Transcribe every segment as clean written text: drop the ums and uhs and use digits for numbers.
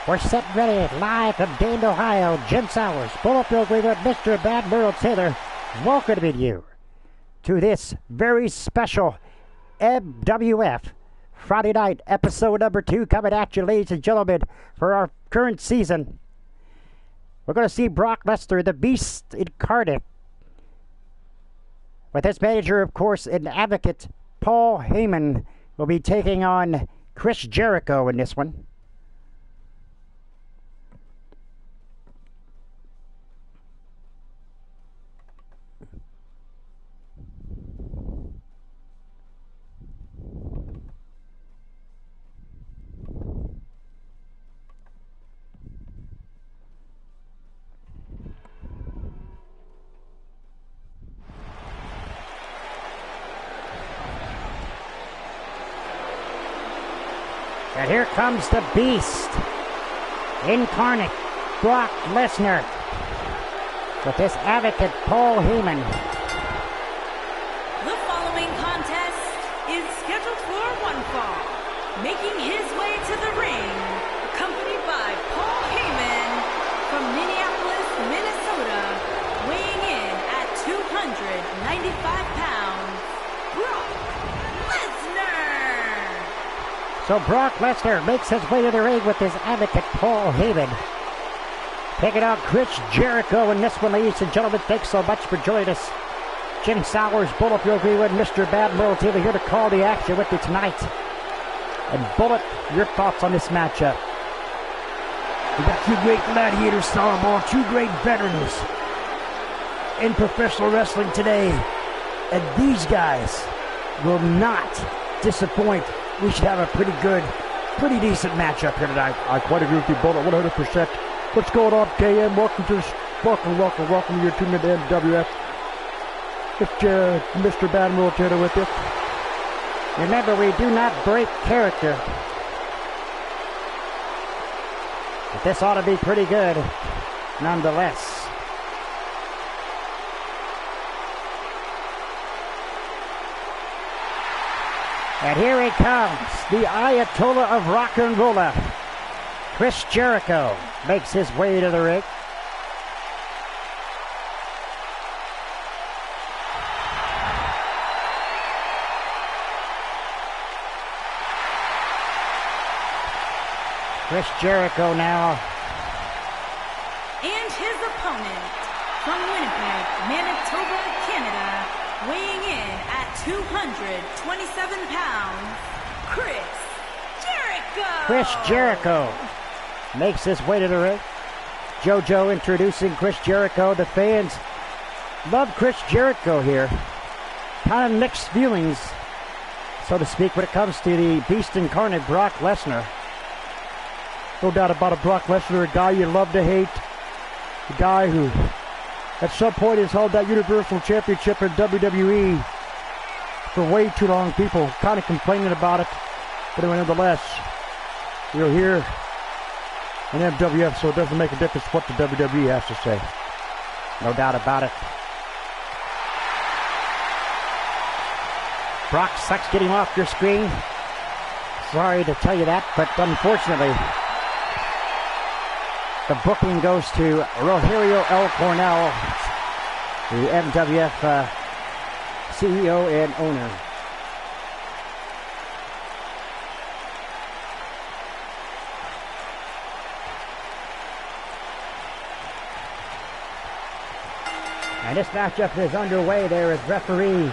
We're set ready, live from Dayton, Ohio. Jim Sowers, Bullet Bill Greenwood, Mr. Bad Merle Taylor, welcoming you to this very special MWF Friday Night, episode number 2, coming at you, ladies and gentlemen, for our current season. We're going to see Brock Lesnar, the Beast incarnate, with his manager, of course, and advocate, Paul Heyman, will be taking on Chris Jericho in this one. And here comes the Beast incarnate, Brock Lesnar, with his advocate, Paul Heyman. The following contest is scheduled for one fall. Making his way to the ring, accompanied by Paul Heyman from Minneapolis, Minnesota, weighing in at 295 pounds, Brock Lesnar. So Brock Lesnar makes his way to the ring with his advocate, Paul Heyman. Taking out Chris Jericho in this one, ladies and gentlemen. Thanks so much for joining us. Jim Sowers, Bullet Bill Greenwood, Mr. Bad Merle Taylor here to call the action with you tonight. And Bullet, your thoughts on this matchup? We got two great gladiators, Starball, two great veterans in professional wrestling today. And these guys will not disappoint. We should have a pretty good, pretty decent matchup here tonight. I quite agree with you, Bullet, 100%. What's going on, KM? Welcome to your tuning in to MWF. It's Mr. Bad Merle Taylor with you. Remember, we do not break character. But this ought to be pretty good, nonetheless. And here he comes, the Ayatollah of Rock and Rolla. Chris Jericho makes his way to the ring. Chris Jericho now. And his opponent from Winnipeg, Manitoba, Canada, weighing in at 227 pounds, Chris Jericho. Chris Jericho makes his way to the ring. JoJo introducing Chris Jericho. The fans love Chris Jericho here. Kind of mixed feelings, so to speak, when it comes to the Beast incarnate, Brock Lesnar. No doubt about it, Brock Lesnar, a guy you love to hate. A guy who, at some point, has held that Universal Championship in WWE for way too long. People kind of complaining about it. But anyway, nonetheless, you're here in MWF, so it doesn't make a difference what the WWE has to say. No doubt about it. Brock sucks getting off your screen. Sorry to tell you that, but unfortunately, the booking goes to Rogelio L. Cornell, the MWF CEO and owner. And this matchup is underway. There is referee.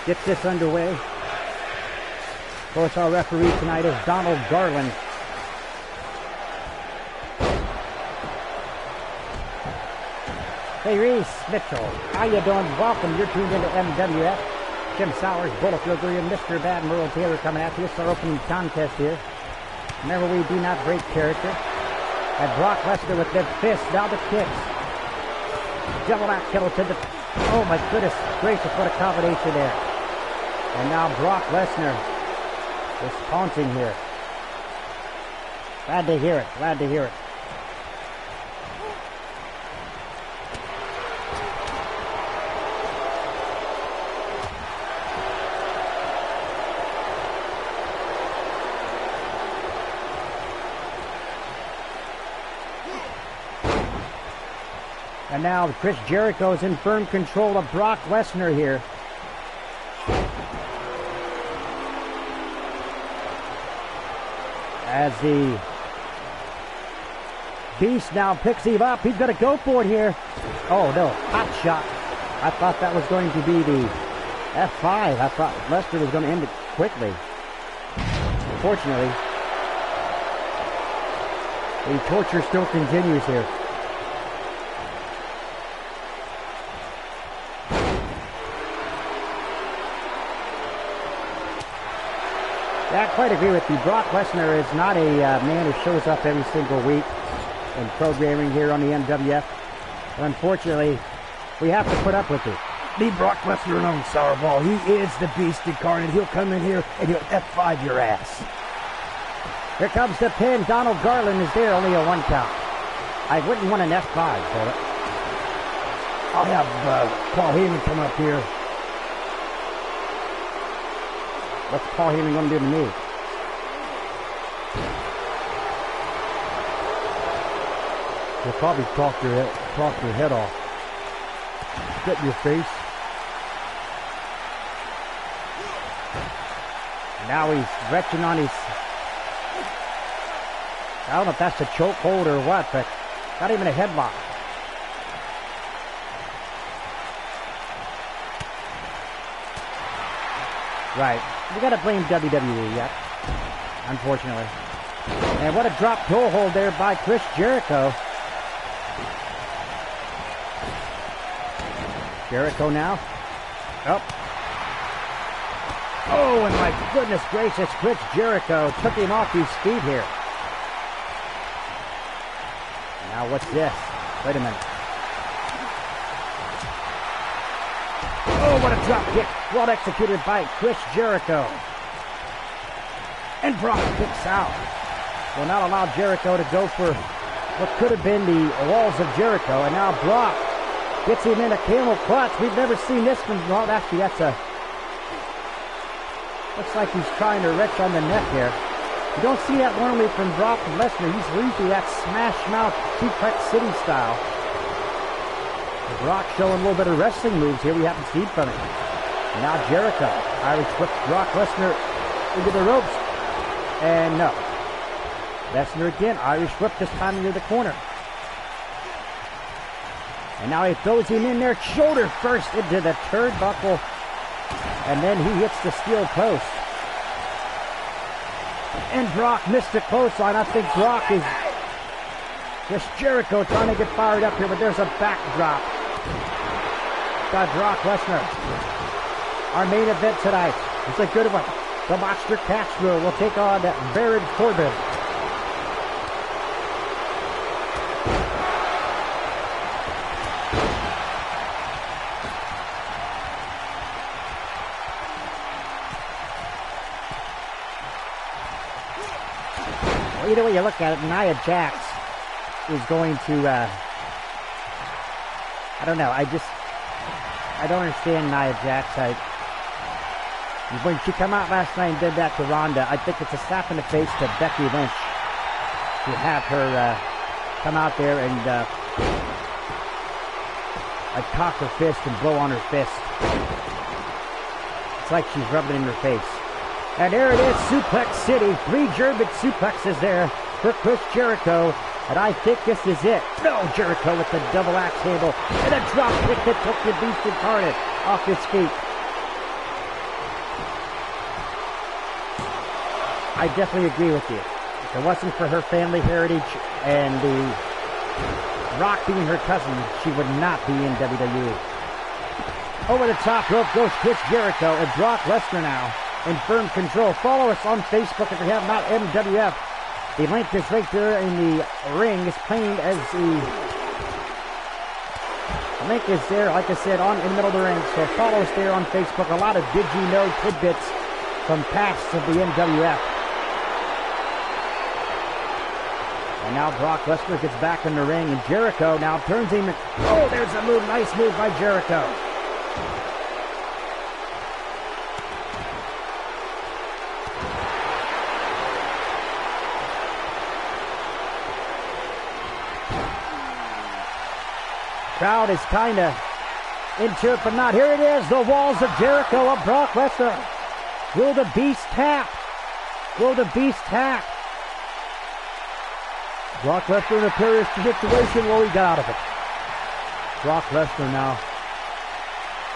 Gets this underway. Of course, our referee tonight is Donald Garland. Hey, Reese Mitchell. How you doing? Welcome. You're tuned into MWF. Jim Sowers, Bullet Bill Greenwood, Mr. Bad Merle Taylor coming at you. It's our opening contest here. Remember, we do not break character. And Brock Lesnar with the fist, now the kicks. Double axe kettle to the... Oh my goodness gracious, what a combination there. And now Brock Lesnar is taunting here. Glad to hear it, glad to hear it. And now Chris Jericho is in firm control of Brock Lesnar here. As the Beast now picks him up. He's going to go for it here. Oh, no. Hot shot. I thought that was going to be the F5. I thought Lesnar was going to end it quickly. Unfortunately, the torture still continues here. Yeah, I quite agree with you. Brock Lesnar is not a man who shows up every single week in programming here on the MWF. But unfortunately, we have to put up with it. Leave Brock Lesnar alone, Sourball. He is the beast incarnate. He'll come in here and he'll F5 your ass. Here comes the pin. Donald Garland is there, only a 1 count. I wouldn't want an F5 for it. I'll have Paul Heyman come up here. What's Paul Heyman going to do to me? He'll probably talk your head off. Get in your face. Now he's retching on his... I don't know if that's a chokehold or what, but not even a headlock. Right. We got to blame WWE yet, unfortunately. And what a drop toe hold there by Chris Jericho. Jericho now. Oh. Oh, and my goodness gracious, Chris Jericho took him off his feet here. Now what's this? Wait a minute. Oh, what a drop kick. Well executed by Chris Jericho. And Brock kicks out. Will not allow Jericho to go for what could have been the walls of Jericho. And now Brock gets him in a camel clutch. We've never seen this from... Well, actually, that's a... Looks like he's trying to retch on the neck there. You don't see that normally from Brock Lesnar. He's usually that smash mouth suplex city style. Brock showing a little bit of wrestling moves here we haven't seen from him. And now Jericho. Irish whips Brock Lesnar into the ropes. And no. Lesnar again. Irish whip this time into the corner. And now he throws him in there shoulder first into the turnbuckle. And then he hits the steel post. And Brock missed the clothesline. I think Brock is just Jericho trying to get fired up here, but there's a backdrop by Brock Lesnar. Our main event tonight is a good one. The Monster Castro will take on Baron Corbin. Well, either way you look at it, Nia Jax is going to, I don't know, I don't understand Nia Jax. When she came out last night and did that to Ronda, I think it's a slap in the face to Becky Lynch to have her come out there and cock her fist and blow on her fist. It's like she's rubbing it in her face. And there it is, Suplex City. 3 German suplexes there for Chris Jericho. And I think this is it. No, Jericho with the double axe handle. And a drop kick that took the Beast Incarnate off his feet. I definitely agree with you. If it wasn't for her family heritage and the Rock being her cousin, she would not be in WWE. Over the top rope goes Chris Jericho and Brock Lesnar now in firm control. Follow us on Facebook if you have not, MWF. The link is right there in the ring. It's plain as the link is there, like I said, in the middle of the ring. So follow us there on Facebook. A lot of did you know tidbits from past of the MWF. And now Brock Lesnar gets back in the ring, and Jericho now turns him. Oh, there's a move. Nice move by Jericho. Crowd is kind of into it, but not. Here it is, the walls of Jericho of Brock Lesnar. Will the Beast tap? Will the Beast tap? Brock Lesnar in a precarious situation. Well, he got out of it. Brock Lesnar now.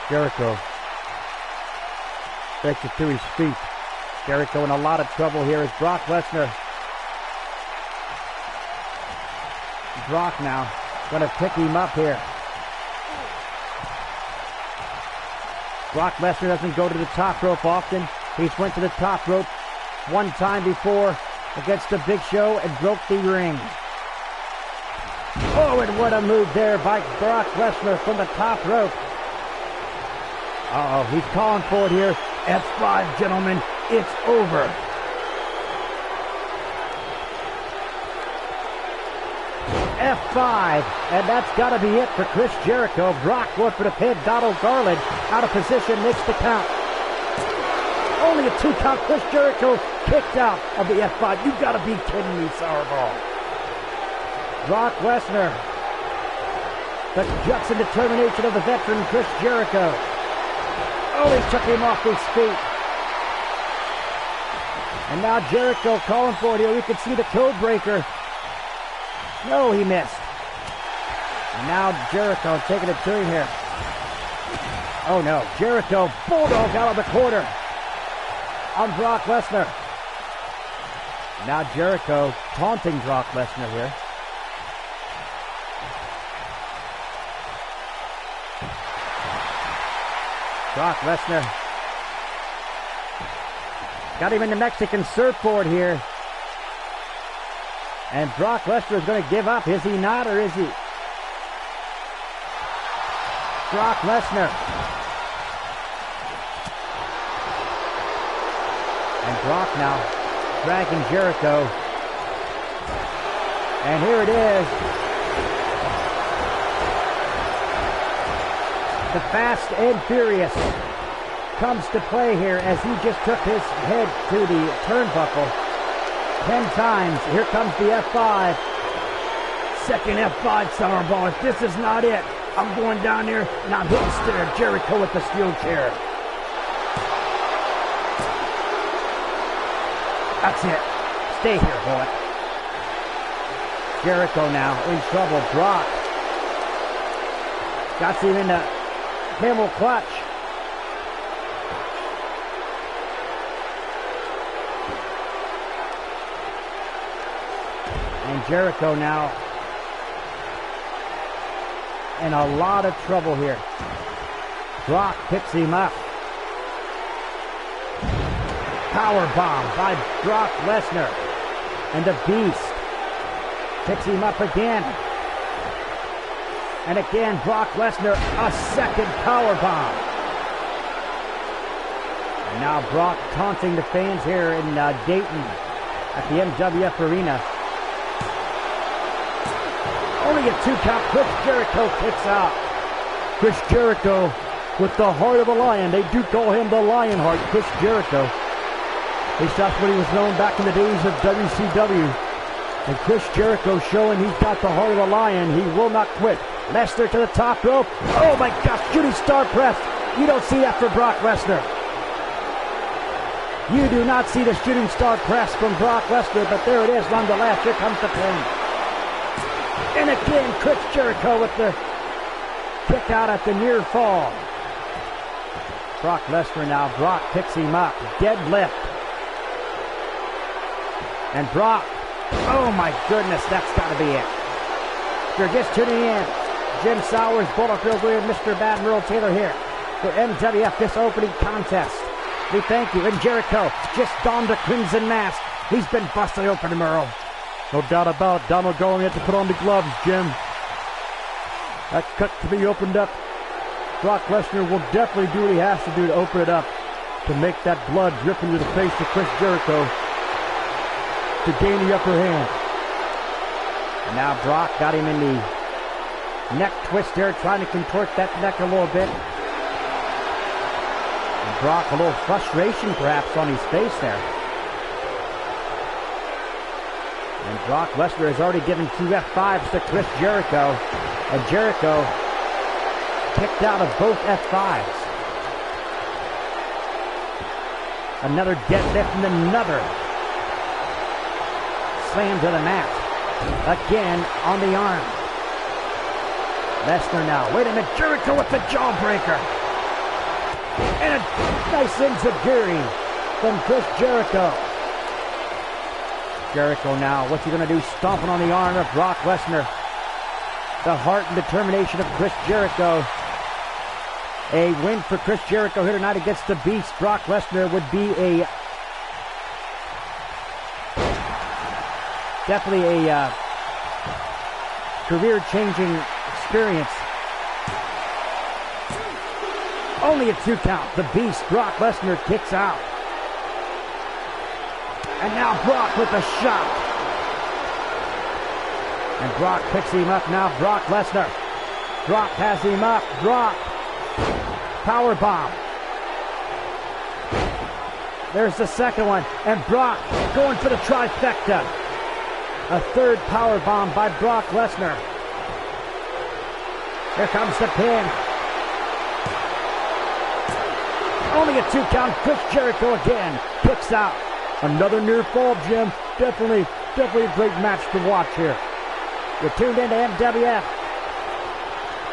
Jericho takes it to his feet. Jericho in a lot of trouble here as Brock Lesnar. Brock now going to pick him up here. Brock Lesnar doesn't go to the top rope often. He's went to the top rope one time before against the Big Show and broke the ring. Oh, and what a move there by Brock Lesnar from the top rope. Uh-oh, he's calling for it here. F5, gentlemen, it's over. F5, and that's got to be it for Chris Jericho. Brock going for the pin. Donald Garland out of position, makes the count. Only a 2 count. Chris Jericho kicked out of the F5. You got to be kidding me, Sourdough. Brock Lesnar. The guts and determination of the veteran Chris Jericho. Oh, he took him off his feet. And now Jericho calling for it here. We can see the code breaker. No, he missed. And now Jericho taking it to him here. Oh no, Jericho bulldog out of the corner on Brock Lesnar. Now Jericho taunting Brock Lesnar here. Brock Lesnar got him in the Mexican surfboard here. And Brock Lesnar is going to give up. Is he not, or is he? Brock Lesnar. And Brock now dragging Jericho. And here it is. The Fast and Furious comes to play here as he just took his head to the turnbuckle 10 times. Here comes the F5. Second F5, Sourdough. If this is not it, I'm going down there and I'm hitting Jericho with the steel chair. That's it. Stay here, boy. Jericho now in trouble. Brock got him in the camel clutch. And Jericho now in a lot of trouble here. Brock picks him up. Powerbomb by Brock Lesnar. And the Beast picks him up again. And again, Brock Lesnar, a second powerbomb. And now Brock taunting the fans here in Dayton at the MWF Arena. Only a 2 count. Chris Jericho kicks out. Chris Jericho with the heart of a lion. They do call him the Lionheart, Chris Jericho. At least that's what he was known back in the days of WCW. And Chris Jericho showing he's got the heart of a lion. He will not quit. Lesnar to the top rope. Oh my gosh, shooting star press. You don't see that for Brock Lesnar. You do not see the shooting star press from Brock Lesnar, but there it is nonetheless. Here comes the pin. And again, Chris Jericho with the kick out at the near fall. Brock Lesnar now. Brock picks him up. Deadlift. And Brock. Oh my goodness, that's got to be it. If you're just tuning in, Jim Sowers, Bulldog Greer, Mr. Bad, and Merle Taylor here for MWF, this opening contest. We thank you. And Jericho just donned a crimson mask. He's been busted open, Merle. No doubt about it. Donald Garland had to put on the gloves, Jim. That cut to be opened up. Brock Lesnar will definitely do what he has to do to open it up, to make that blood drip into the face of Chris Jericho, to gain the upper hand. And now Brock got him in the neck twist there, trying to contort that neck a little bit. And Brock, a little frustration perhaps on his face there. And Brock Lesnar has already given 2 F5s to Chris Jericho. And Jericho kicked out of both F5s. Another deadlift and another slam to the mat. Again on the arm. Lesnar now. Wait a minute. Jericho with the jawbreaker. And a nice enziguri from Chris Jericho. Jericho now. What's he going to do? Stomping on the arm of Brock Lesnar. The heart and determination of Chris Jericho. A win for Chris Jericho here tonight against the Beast. Brock Lesnar would be definitely a career-changing experience. Only a 2 count. The Beast, Brock Lesnar, kicks out. And now Brock with a shot. And Brock picks him up now. Brock Lesnar. Brock has him up. Brock. Power bomb. There's the second one. And Brock going for the trifecta. A third power bomb by Brock Lesnar. Here comes the pin. Only a 2 count. Chris Jericho again kicks out. Another near fall, Jim. Definitely a great match to watch here. You're tuned into MWF.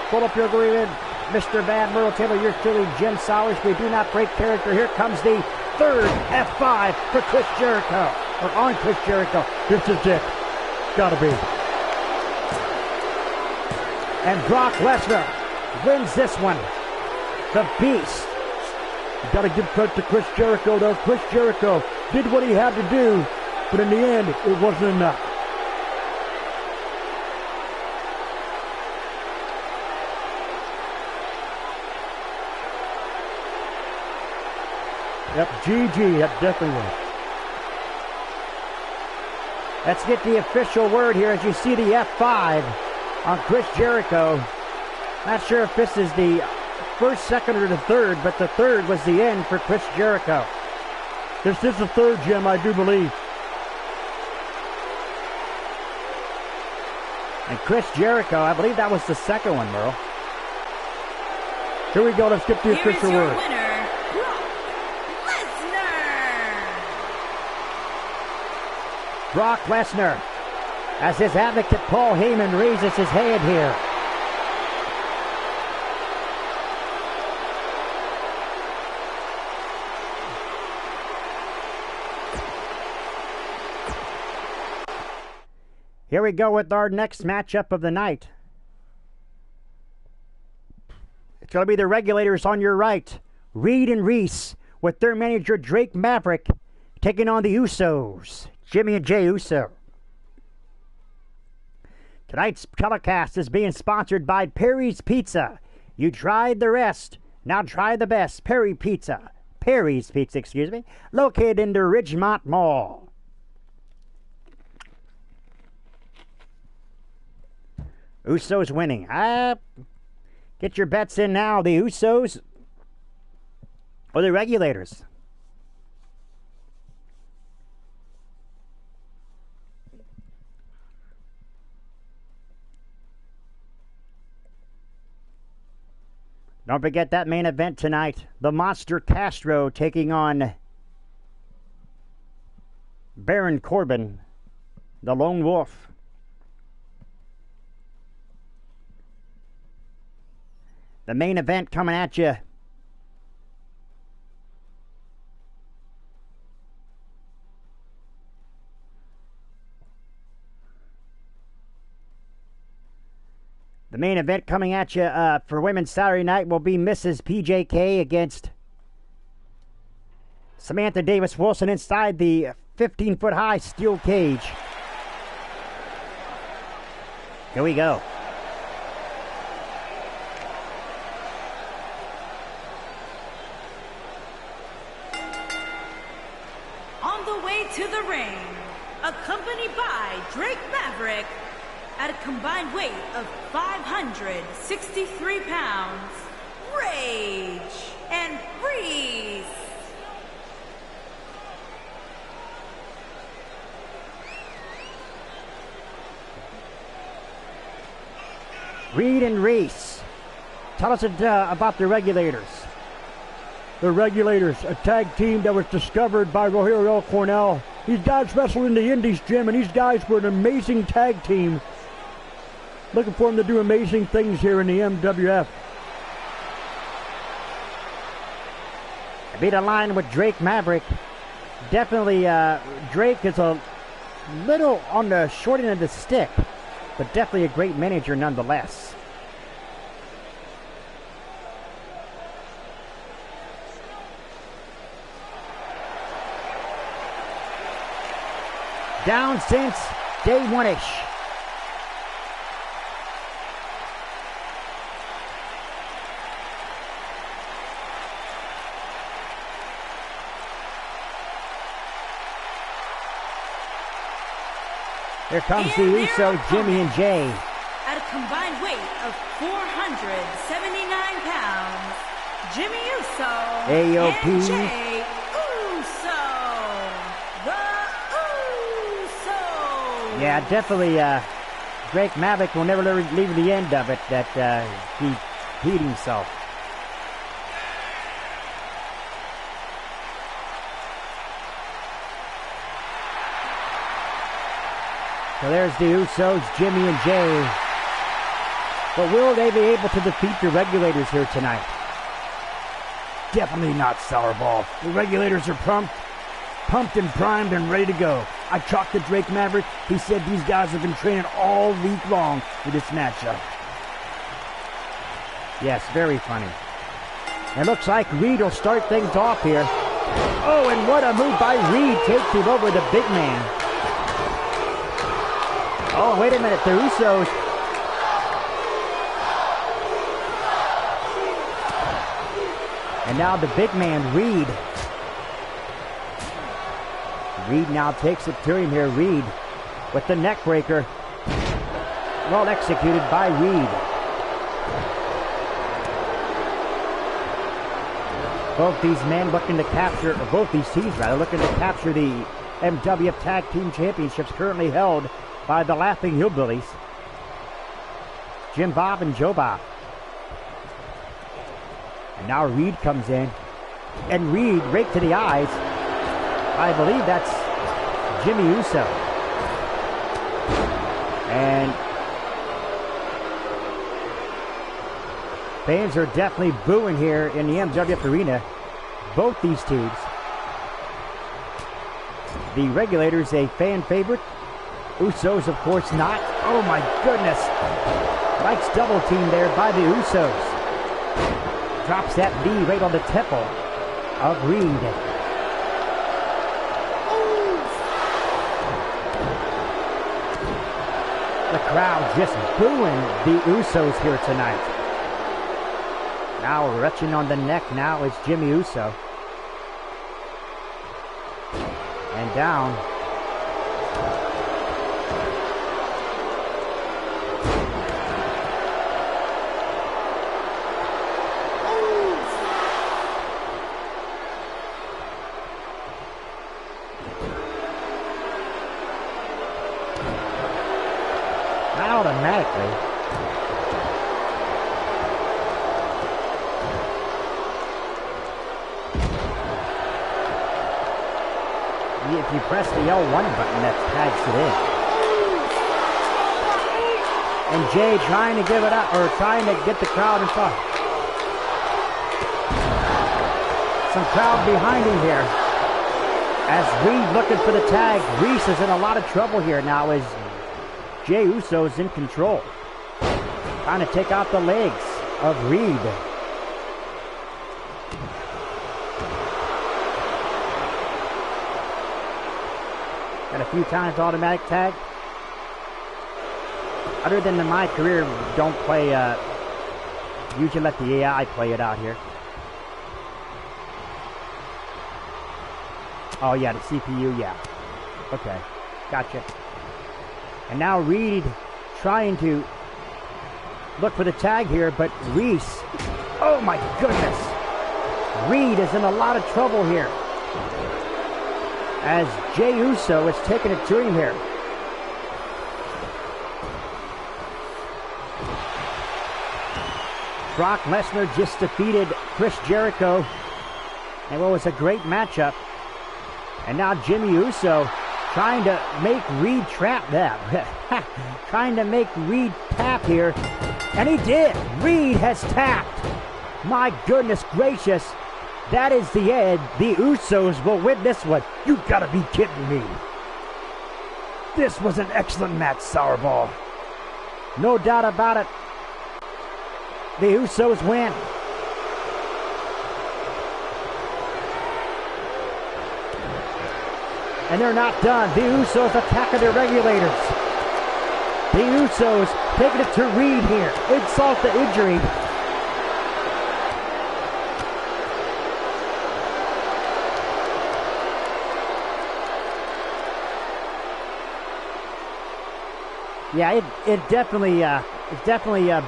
Pull up your agreement. Mr. Bad Merle Taylor, yours truly, Jim Sowers. We do not break character. Here comes the third F5 for Chris Jericho. Or on Chris Jericho. This is it. Gotta be. And Brock Lesnar wins this one. The Beast. You gotta give credit to Chris Jericho, though. Chris Jericho did what he had to do, but in the end, it wasn't enough. Yep, GG, that definitely was. Let's get the official word here as you see the F5 on Chris Jericho. Not sure if this is the first, second, or the third, but the third was the end for Chris Jericho. This is the third, Jim, I do believe. And Chris Jericho, I believe that was the second one, Merle. Here we go, let's get the official word. Winner, Brock Lesnar. Brock Lesnar, as his advocate Paul Heyman raises his hand here. Here we go with our next matchup of the night. It's going to be the Regulators on your right. Reed and Reese with their manager Drake Maverick taking on the Usos. Jimmy and Jay Uso. Tonight's telecast is being sponsored by Perry's Pizza. You tried the rest. Now try the best. Perry's Pizza, excuse me. Located in the Ridgemont Mall. Usos winning. Get your bets in now. The Usos or the Regulators? Don't forget that main event tonight. The Monster Castro taking on Baron Corbin, the Lone Wolf. The main event coming at you. The main event coming at you for Women's Saturday Night will be Mrs. PJK against Samantha Davis Wilson inside the 15-foot high steel cage. Here we go. On the way to the ring, accompanied by Drake Maverick, at a combined weight of 563 pounds, Rage and Reese. Reed and Reese Tell us about the Regulators. The Regulators, a tag team that was discovered by Rogelio Cornell. These guys wrestled in the Indies, Jim, and these guys were an amazing tag team. Looking for them to do amazing things here in the MWF. Beat a line with Drake Maverick. Definitely, Drake is a little on the short end of the stick, but definitely a great manager nonetheless. Down since day one-ish. Here comes the Uso, Jimmy and Jay. At a combined weight of 479 pounds, Jimmy Uso AOP. and Jay Uso. The Usos. Yeah, definitely. Drake Maverick will never leave the end of it that he beat himself. So there's the Usos, Jimmy and Jay. But will they be able to defeat the Regulators here tonight? Definitely not, Sourball. The Regulators are pumped and primed and ready to go. I talked to Drake Maverick. He said these guys have been training all week long for this matchup. Yes, very funny. It looks like Reed will start things off here. Oh, and what a move by Reed. Takes him over the big man. Oh, wait a minute, the Usos. And now the big man, Reed. Reed now takes it to him here. Reed with the neck breaker. Well executed by Reed. Both these men looking to capture, or both these teams rather, looking to capture the MWF Tag Team Championships currently held by the Laughing Hillbillies, Jim Bob and Joe Bob. And now Reed comes in, and Reed raked to the eyes. I believe that's Jimmy Uso. And fans are definitely booing here in the MWF Arena. Both these teams. The Regulators, a fan favorite. Usos, of course, not. Oh my goodness. Mike's double team there by the Usos. Drops that knee right on the temple of Reed. The crowd just booing the Usos here tonight. Now retching on the neck now is Jimmy Uso. And down. Automatically. If you press the L1 button, that tags it in. And Jay trying to give it up, or trying to get the crowd in front. Some crowd behind him here. As Reed looking for the tag. Reese is in a lot of trouble here now as Jay Uso's in control. Trying to take out the legs of Reed. Got a few times automatic tag. Other than in my career, don't play, usually let the AI play it out here. Oh yeah, the CPU, yeah. Okay, gotcha. And now Reed trying to look for the tag here, but Reese, oh my goodness. Reed is in a lot of trouble here. As Jay Uso is taking it to him here. Brock Lesnar just defeated Chris Jericho. And what was a great matchup. And now Jimmy Uso trying to make Reed trying to make Reed tap here. And he did. Reed has tapped. My goodness gracious. That is the end. The Usos will win this one. You gotta be kidding me. This was an excellent match, Sourball. No doubt about it. The Usos win. And they're not done. The Usos attacking their regulators. The Usos taking it to Reed here. Insult to injury. Yeah, it's definitely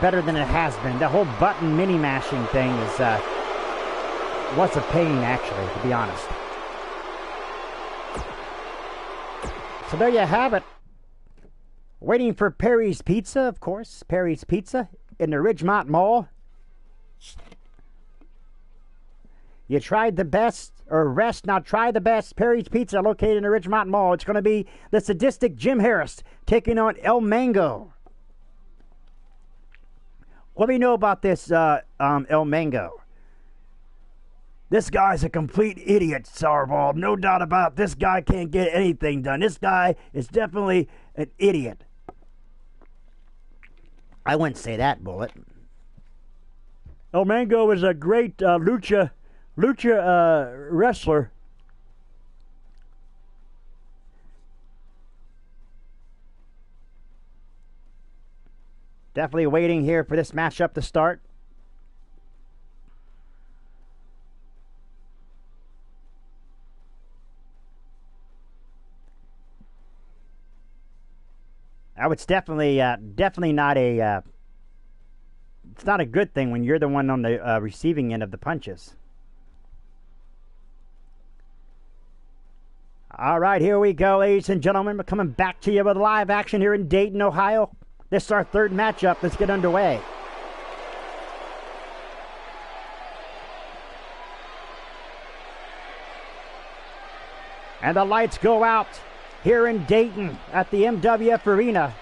better than it has been. The whole button mini mashing thing was a pain, actually, to be honest. So there you have it. Waiting for Perry's Pizza, of course. Perry's Pizza in the Ridgemont Mall. You tried the best, or rest, now try the best. Perry's Pizza located in the Ridgemont Mall. It's going to be the sadistic Jim Harris taking on El Mango. What do we know about this El Mango? This guy's a complete idiot, Sourball. No doubt about it. This guy can't get anything done. This guy is definitely an idiot. I wouldn't say that, Bullet. El Mango is a great lucha wrestler. Definitely waiting here for this matchup to start. Now it's definitely not a. It's not a good thing when you're the one on the receiving end of the punches. All right, here we go, ladies and gentlemen. We're coming back to you with live action here in Dayton, Ohio. This is our third matchup. Let's get underway. And the lights go out here in Dayton at the MWF Arena.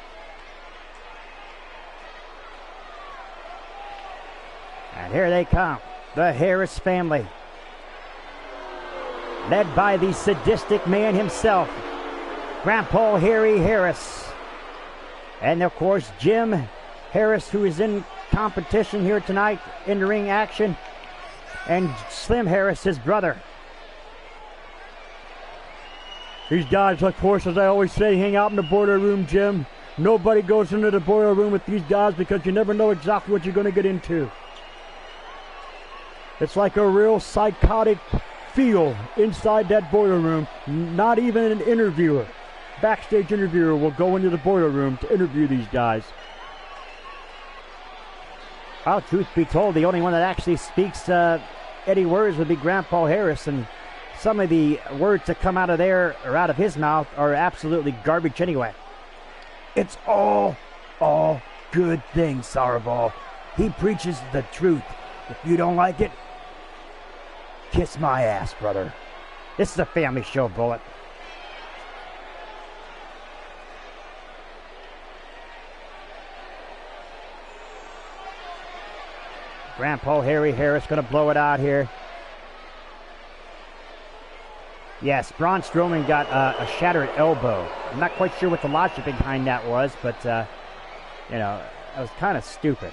And here they come, the Harris family. Led by the sadistic man himself, Grandpa Harry Harris. And of course, Jim Harris, who is in competition here tonight in the ring action. And Slim Harris, his brother. These guys, of course, as I always say, hang out in the boiler room, Jim. Nobody goes into the boiler room with these guys because you never know exactly what you're going to get into. It's like a real psychotic feel inside that boiler room. Not even an interviewer, backstage interviewer, will go into the boiler room to interview these guys. Well, truth be told, the only one that actually speaks any words would be Grandpa Harris, and some of the words that come out of there or out of his mouth are absolutely garbage anyway. It's all good things, Sourball. He preaches the truth. If you don't like it, kiss my ass, brother. This is a family show, Bullet. Grandpa Harry Harris going to blow it out here. Yes, Braun Strowman got a shattered elbow. I'm not quite sure what the logic behind that was, but, you know, it was kind of stupid.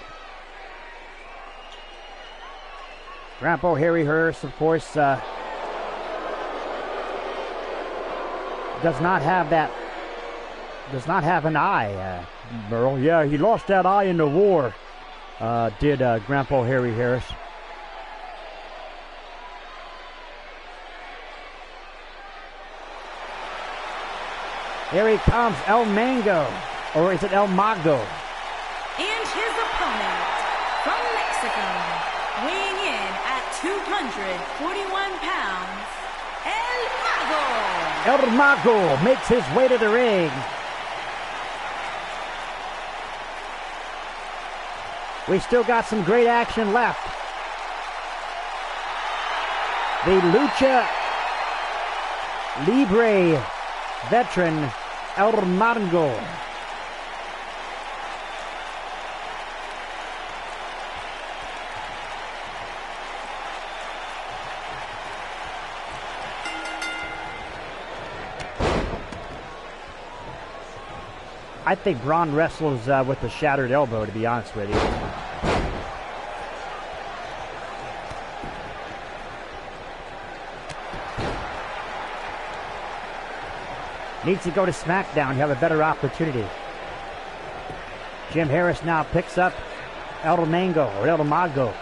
Grandpa Harry Harris, of course, does not have an eye, Merle. Yeah, he lost that eye in the war, did Grandpa Harry Harris. Here he comes, El Mango, or is it El Mago? And his opponent from Mexico, weighing in at 241 pounds, El Mago. El Mago makes his way to the ring. We still got some great action left. The Lucha Libre veteran El Mango. I think Braun wrestles with a shattered elbow, to be honest with you. Needs to go to SmackDown, have a better opportunity. Jim Harris now picks up El Mango, or El Mago.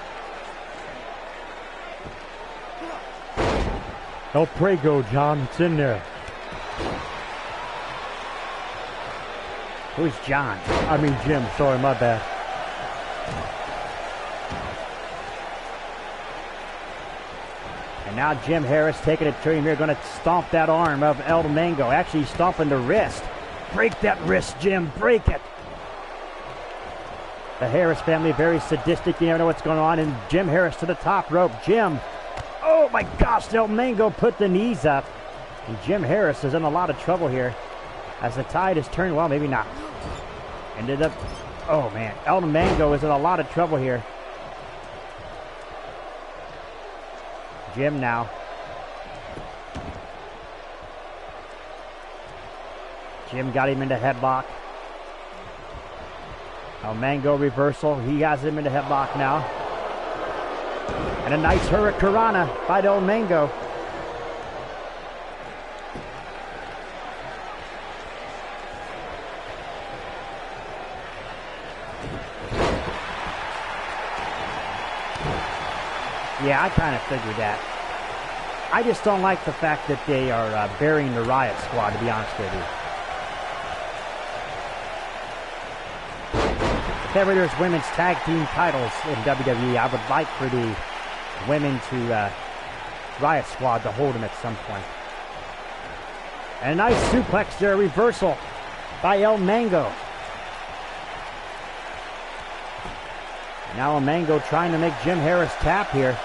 El Prego, John. It's in there. Who's John? I mean Jim. Sorry, my bad. And now Jim Harris taking it to him here, going to stomp that arm of El Mango. Actually stomping the wrist. Break that wrist, Jim. Break it. The Harris family, very sadistic. You never know what's going on. And Jim Harris to the top rope. Jim. Oh my gosh, El Mango put the knees up. And Jim Harris is in a lot of trouble here. As the tide is turned, well, maybe not. Ended up, oh man, El Mango is in a lot of trouble here. Jim now. Jim got him into headlock. El Mango reversal. He has him into headlock now. And a nice hurricanrana by El Mango. Yeah, I kind of figured that. I just don't like the fact that they are burying the Riot Squad, to be honest with you. If ever there's women's tag team titles in WWE, I would like for the women to, Riot Squad to hold them at some point. And a nice suplex there, reversal by El Mango. Now El Mango trying to make Jim Harris tap here.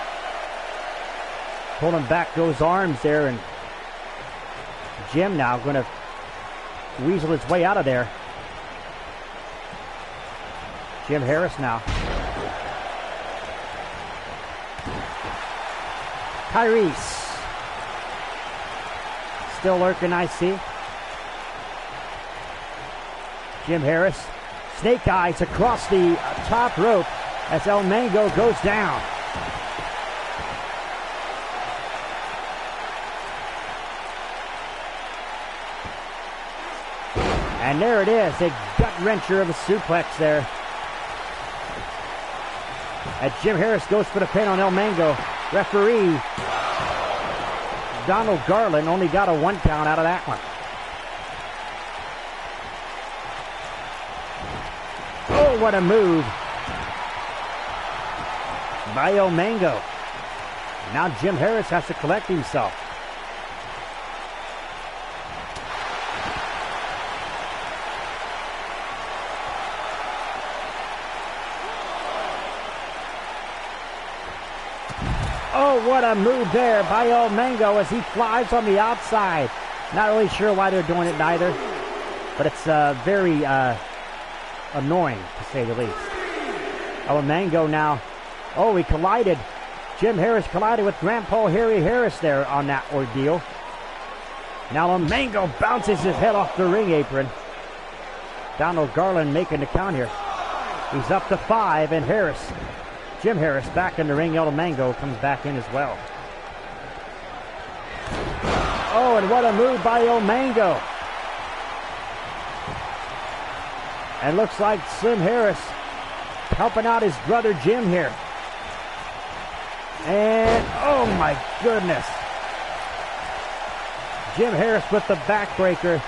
Pulling back those arms there, and Jim now going to weasel his way out of there. Jim Harris now. Tyrese. Still lurking, I see. Jim Harris. Snake eyes across the top rope as El Mango goes down. And there it is, a gut-wrencher of a suplex there. As Jim Harris goes for the pin on El Mango. Referee Donald Garland only got a 1 count out of that one. Oh, what a move by El Mango. Now Jim Harris has to collect himself. Oh, what a move there by El Mango as he flies on the outside. Not really sure why they're doing it neither, but it's very annoying, to say the least. El Mango now. Oh, he collided. Jim Harris collided with Grandpa Harry Harris there on that ordeal. Now El Mango bounces his head off the ring apron. Donald Garland making the count here. He's up to 5, and Jim Harris back in the ring. El Mango comes back in as well. Oh, and what a move by El Mango. And looks like Slim Harris helping out his brother Jim here. And, oh my goodness. Jim Harris with the backbreaker.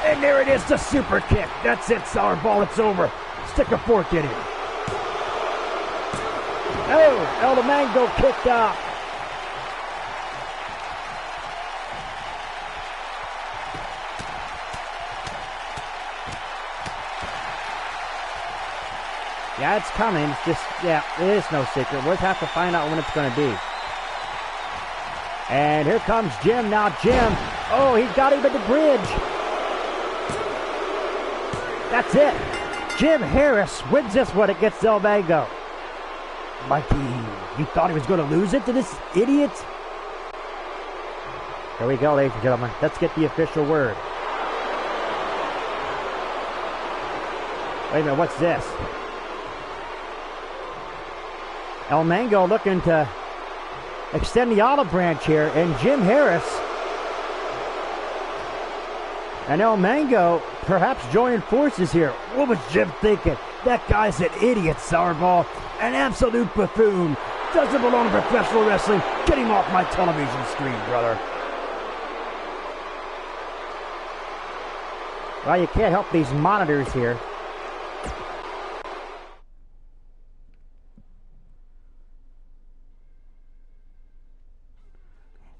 And there it is, the super kick. That's it, Sourball, it's over. Stick a fork in it. Oh, El Mango kicked out. Yeah, it's coming. It's just, yeah, it is no secret. We'll have to find out when it's going to be. And here comes Jim. Now Jim, oh, he got him at the bridge. That's it. Jim Harris wins this one against El Mango. Mikey, you thought he was going to lose it to this idiot? Here we go, ladies and gentlemen. Let's get the official word. Wait a minute, what's this? El Mango looking to extend the olive branch here, and Jim Harris and El Mango perhaps joining forces here. What was Jim thinking? That guy's an idiot, Sourball. An absolute buffoon. Doesn't belong in professional wrestling. Get him off my television screen, brother. Well, you can't help these monitors here.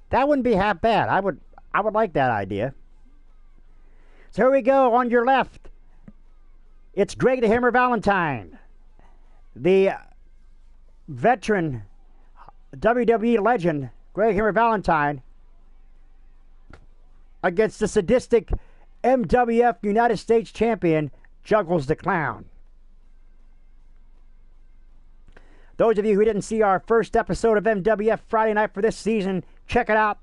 That wouldn't be half bad. I would like that idea. So here we go. On your left, it's Greg the Hammer Valentine, the veteran WWE legend Greg Hammer Valentine, against the sadistic MWF United States champion Juggles the Clown. Those of you who didn't see our first episode of MWF Friday Night for this season, check it out.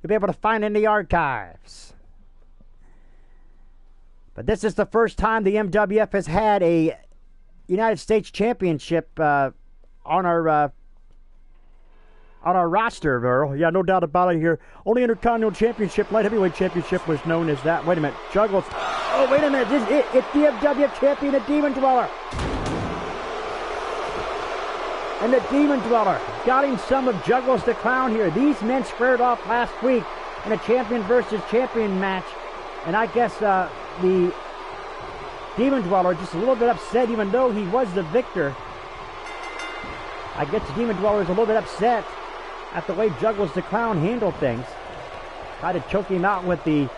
You'll be able to find it in the archives. But this is the first time the MWF has had a United States Championship on our roster, Earl. Yeah, no doubt about it here. Only Intercontinental Championship, Light Heavyweight Championship was known as that. Wait a minute. Juggles. Oh, wait a minute. It's the MWF champion, the Demon Dweller. And the Demon Dweller got him some of Juggles the Clown here. These men squared off last week in a champion versus champion match. And I guess the Demon Dweller just a little bit upset, even though he was the victor. I guess the Demon Dweller is a little bit upset at the way Juggles the Clown handled things. Tried to choke him out with the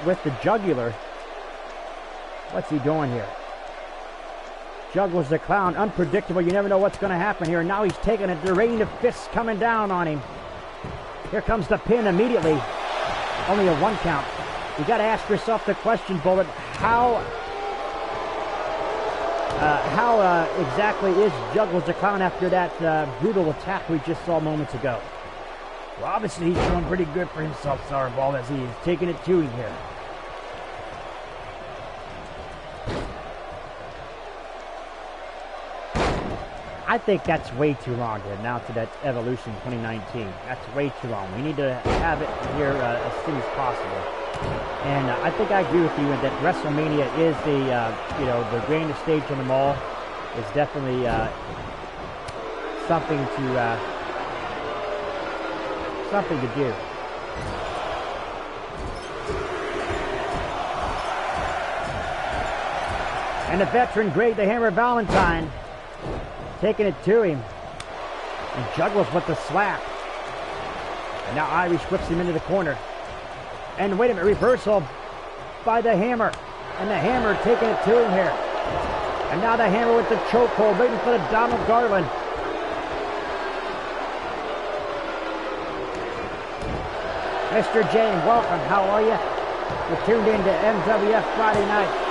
with the jugular. What's he doing here? Juggles the Clown, unpredictable. You never know what's going to happen here. And now he's taking it. The rain of fists coming down on him. Here comes the pin immediately. Only a 1 count. You got to ask yourself the question, Bullet. How exactly is Juggles the Clown after that brutal attack we just saw moments ago? Well, obviously he's showing pretty good for himself, Sourball, as he's taking it to him here. I think that's way too long to announce it at Evolution 2019. That's way too long. We need to have it here as soon as possible. And I think I agree with you in that WrestleMania is the grandest stage on them all. Is definitely something to do. And the veteran Greg the Hammer Valentine taking it to him. And Juggles with the slap. And now Irish whips him into the corner. And wait a minute, reversal by the Hammer. And the Hammer taking it to him here. And now the Hammer with the chokehold, waiting for the Donald Garland. Mr. Jane, welcome. How are you? You're tuned in to MWF Friday Night.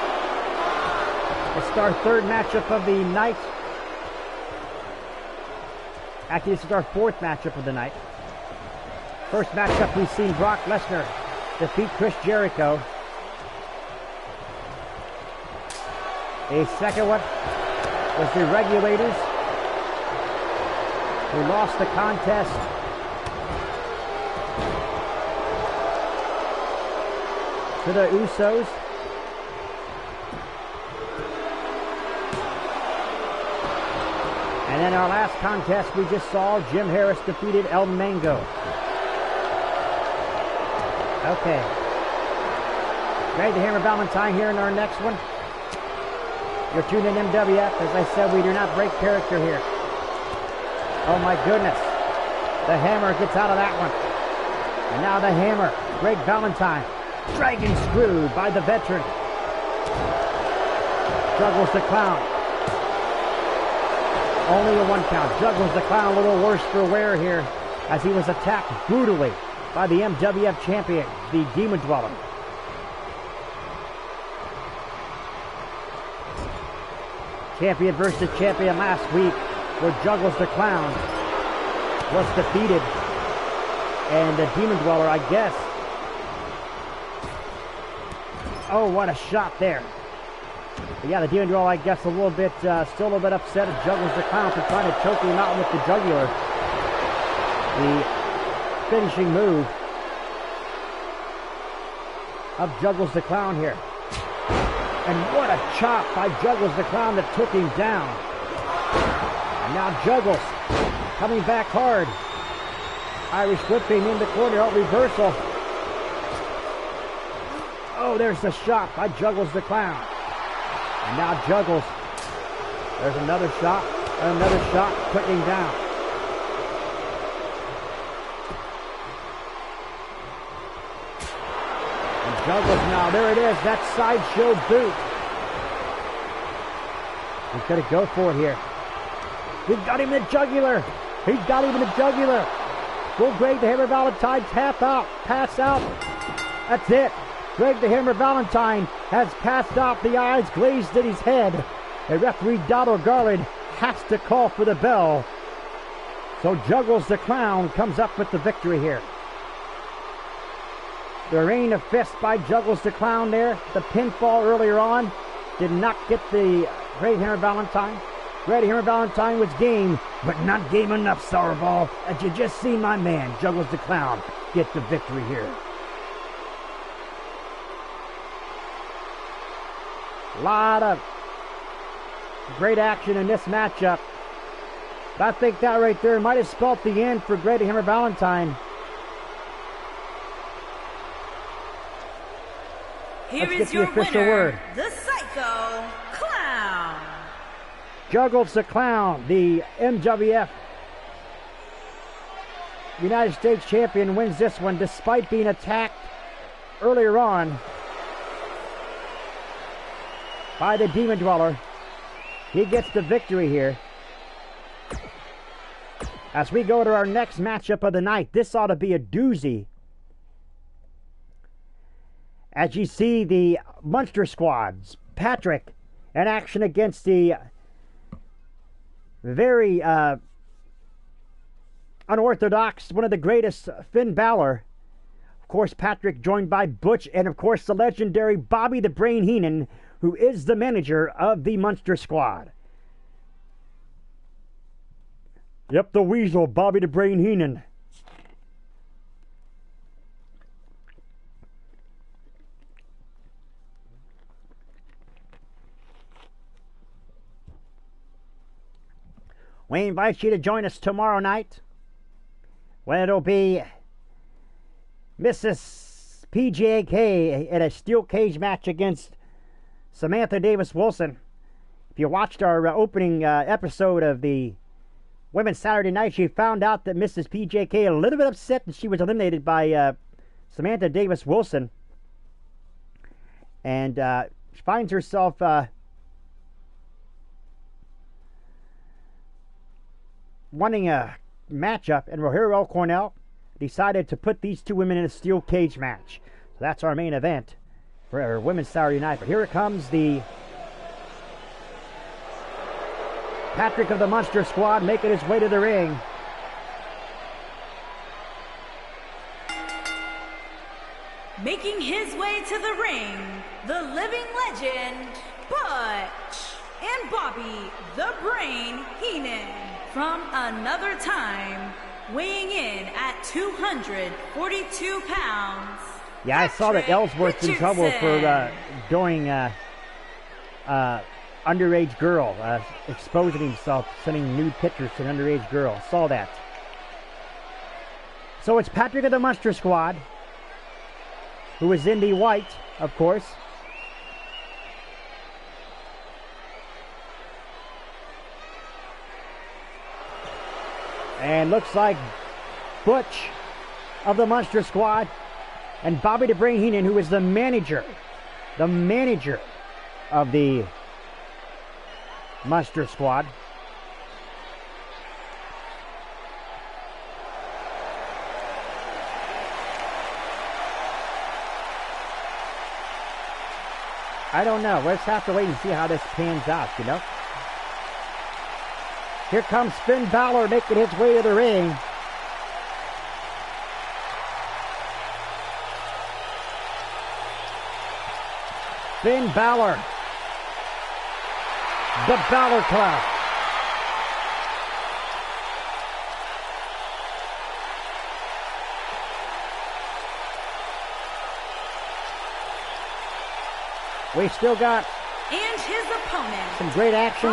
It's our third matchup of the night. Actually, this is our fourth matchup of the night. First matchup, we've seen Brock Lesnar defeat Chris Jericho. A second one was the Regulators, who lost the contest to the Usos. And then our last contest we just saw, Jim Harris defeated El Mango. Okay. Greg the Hammer Valentine here in our next one. You're tuned in MWF. As I said, we do not break character here. Oh my goodness. The Hammer gets out of that one. And now the Hammer, Greg Valentine, Dragon screw by the veteran. Juggles the Clown. Only a 1 count. Juggles the Clown a little worse for wear here as he was attacked brutally by the MWF champion, the Demon Dweller. Champion versus champion last week, where Juggles the Clown was defeated. And the Demon Dweller, I guess. Oh, what a shot there. But yeah, the Demon Dweller, I guess, still a little bit upset at Juggles the Clown for trying to choke him out with the jugular. The finishing move of Juggles the Clown here. And what a chop by Juggles the Clown that took him down. And now Juggles coming back hard. Irish whipping in the corner, out reversal. Oh, there's the shot by Juggles the Clown. And now Juggles. There's another shot, putting him down. And Juggles now, there it is, that sideshow boot. He's going to go for it here. He's got him in the jugular. He's got him in the jugular. Will Greg the Hammer Valentine tap out, pass out. That's it. Greg the Hammer Valentine has passed out, the eyes glazed in his head. And referee Donald Garland has to call for the bell. So Juggles the Clown comes up with the victory here. The rain of fists by Juggles the Clown there. The pinfall earlier on did not get the Greg Hammer Valentine. Greg Hammer Valentine was game, but not game enough, Souraball. As you just seen my man, Juggles the Clown, get the victory here. A lot of great action in this matchup. But I think that right there might have spelled the end for Greg Hammer Valentine. Here Let's is get your the official winner, word. the Psycho Clown. Juggles the Clown, the MWF United States champion, wins this one despite being attacked earlier on by the Demon Dweller. He gets the victory here. As we go to our next matchup of the night, this ought to be a doozy. As you see the Monster Squads, Patrick in action against the very unorthodox, one of the greatest, Finn Balor. Of course, Patrick joined by Butch, and of course the legendary Bobby the Brain Heenan, who is the manager of the Monster Squad. Yep, the Weasel, Bobby the Brain Heenan. We invite you to join us tomorrow night when it'll be Mrs. PJK in a steel cage match against Samantha Davis Wilson. If you watched our opening episode of the Women's Saturday Night, you found out that Mrs. PJK a little bit upset that she was eliminated by Samantha Davis Wilson. And she finds herself wanting a matchup, and Rogelio Cornell decided to put these two women in a steel cage match. So that's our main event for our Women's Saturday Night. But here it comes, the Patrick of the Monster Squad making his way to the ring. Making his way to the ring, the living legend, Butch and Bobby the Brain Heenan. From another time, weighing in at 242 pounds. Yeah, I saw that Ellsworth's in trouble for doing underage girl, exposing himself, sending nude pictures to an underage girl. Saw that. So it's Patrick of the Monster Squad, who is in the white, of course. And looks like Butch of the Monster Squad And Bobby the Brain Heenan, who is the manager of the Monster Squad. I don't know. We'll just have to wait and see how this pans out, you know. Here comes Finn Balor making his way to the ring. Finn Balor. The Balor Club. We still got and his opponent, some great action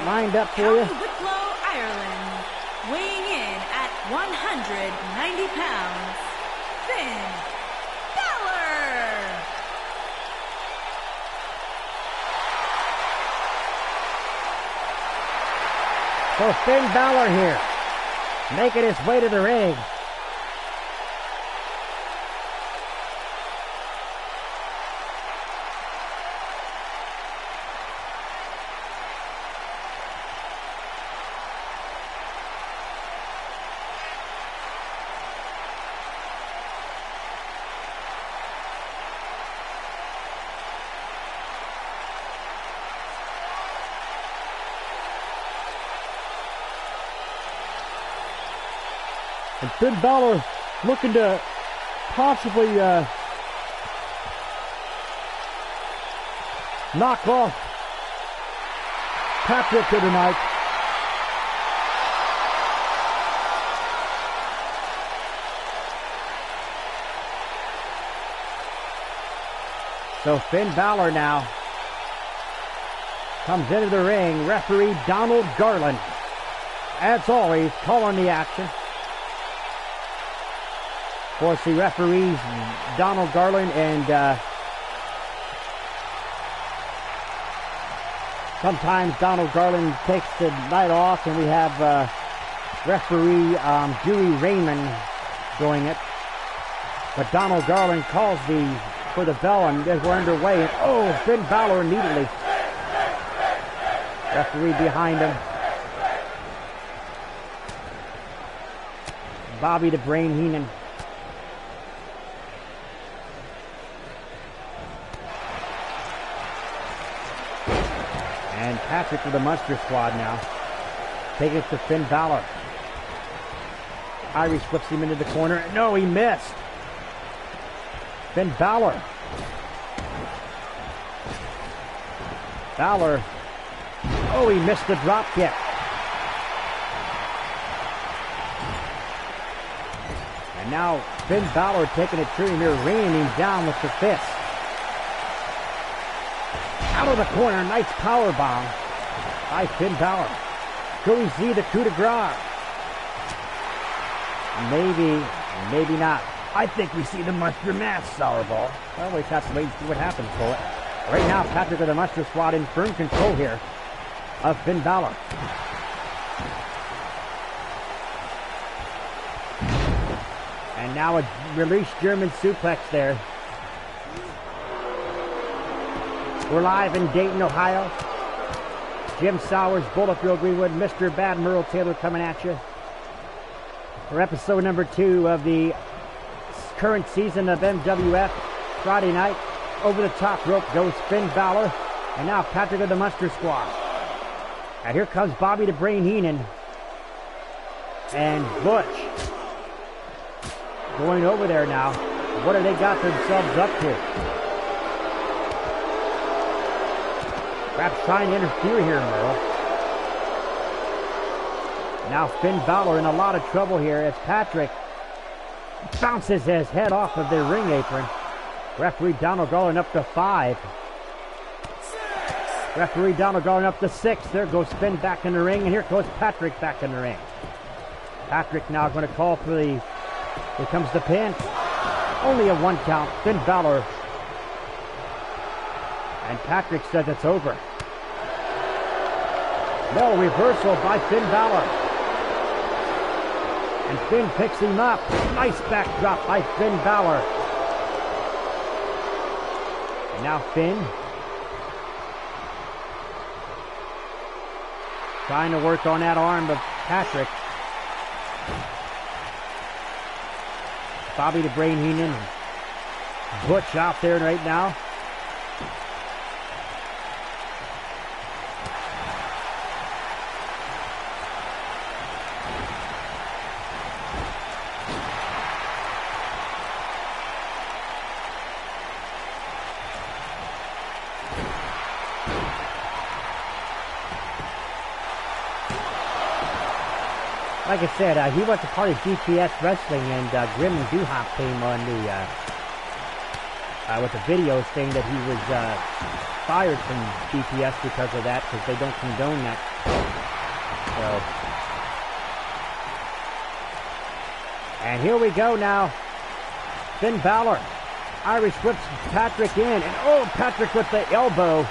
lined up for you. Wicklow, Ireland, weighing in at 190 pounds, Finn Balor. So Finn Balor here, making his way to the ring. And Finn Balor looking to possibly knock off Patrick here tonight. So Finn Balor now comes into the ring. Referee Donald Garland, as always, calling the action. Of course, the referees, Donald Garland, and sometimes Donald Garland takes the night off, and we have referee Dewey Raymond doing it. But Donald Garland calls for the bell, and we're underway. And oh, Finn Balor immediately. Referee behind him. Bobby the Brain Heenan. And Patrick with the Monster Squad now. Taking it to Finn Balor. Irish flips him into the corner. No, he missed. Finn Balor. Balor. Oh, he missed the drop kick. And now Finn Balor taking a turn here, raining him down with the fist. Out of the corner, nice power bomb by Finn Balor. Could we see the coup de grace? Maybe not. I think we see the Monster Mass, Sourball. Well, we just have to wait and see what happens for it. Right now, Patrick with the Monster Squad in firm control here of Finn Balor. And now a released German suplex there. We're live in Dayton, Ohio. Jim Sowers, Butterfield Greenwood, Mr. Bad Merle Taylor coming at you for episode number 2 of the current season of MWF Friday Night. Over the top rope goes Finn Balor, and now Patrick of the Monster Squad. And here comes Bobby the Brain Heenan and Butch going over there now. What have they got themselves up to? Perhaps trying to interfere here, Merle. Now Finn Balor in a lot of trouble here as Patrick bounces his head off of the ring apron. Referee Donald Garland up to 5. Referee Donald Garland up to 6. There goes Finn back in the ring, and here goes Patrick back in the ring. Patrick now going to call for the... Here comes the pin. Only a 1 count. Finn Balor. And Patrick says it's over. No, reversal by Finn Balor. And Finn picks him up. Nice backdrop by Finn Balor. And now Finn. Trying to work on that arm of Patrick. Bobby the Brain Heenan. Butch out there right now. Like I said, he was a part of GPS Wrestling, and Grim and Duhop came on the with the video saying that he was fired from GPS because of that, because they don't condone that. So, and here we go now. Finn Balor, Irish whips Patrick in, and oh, Patrick with the elbow.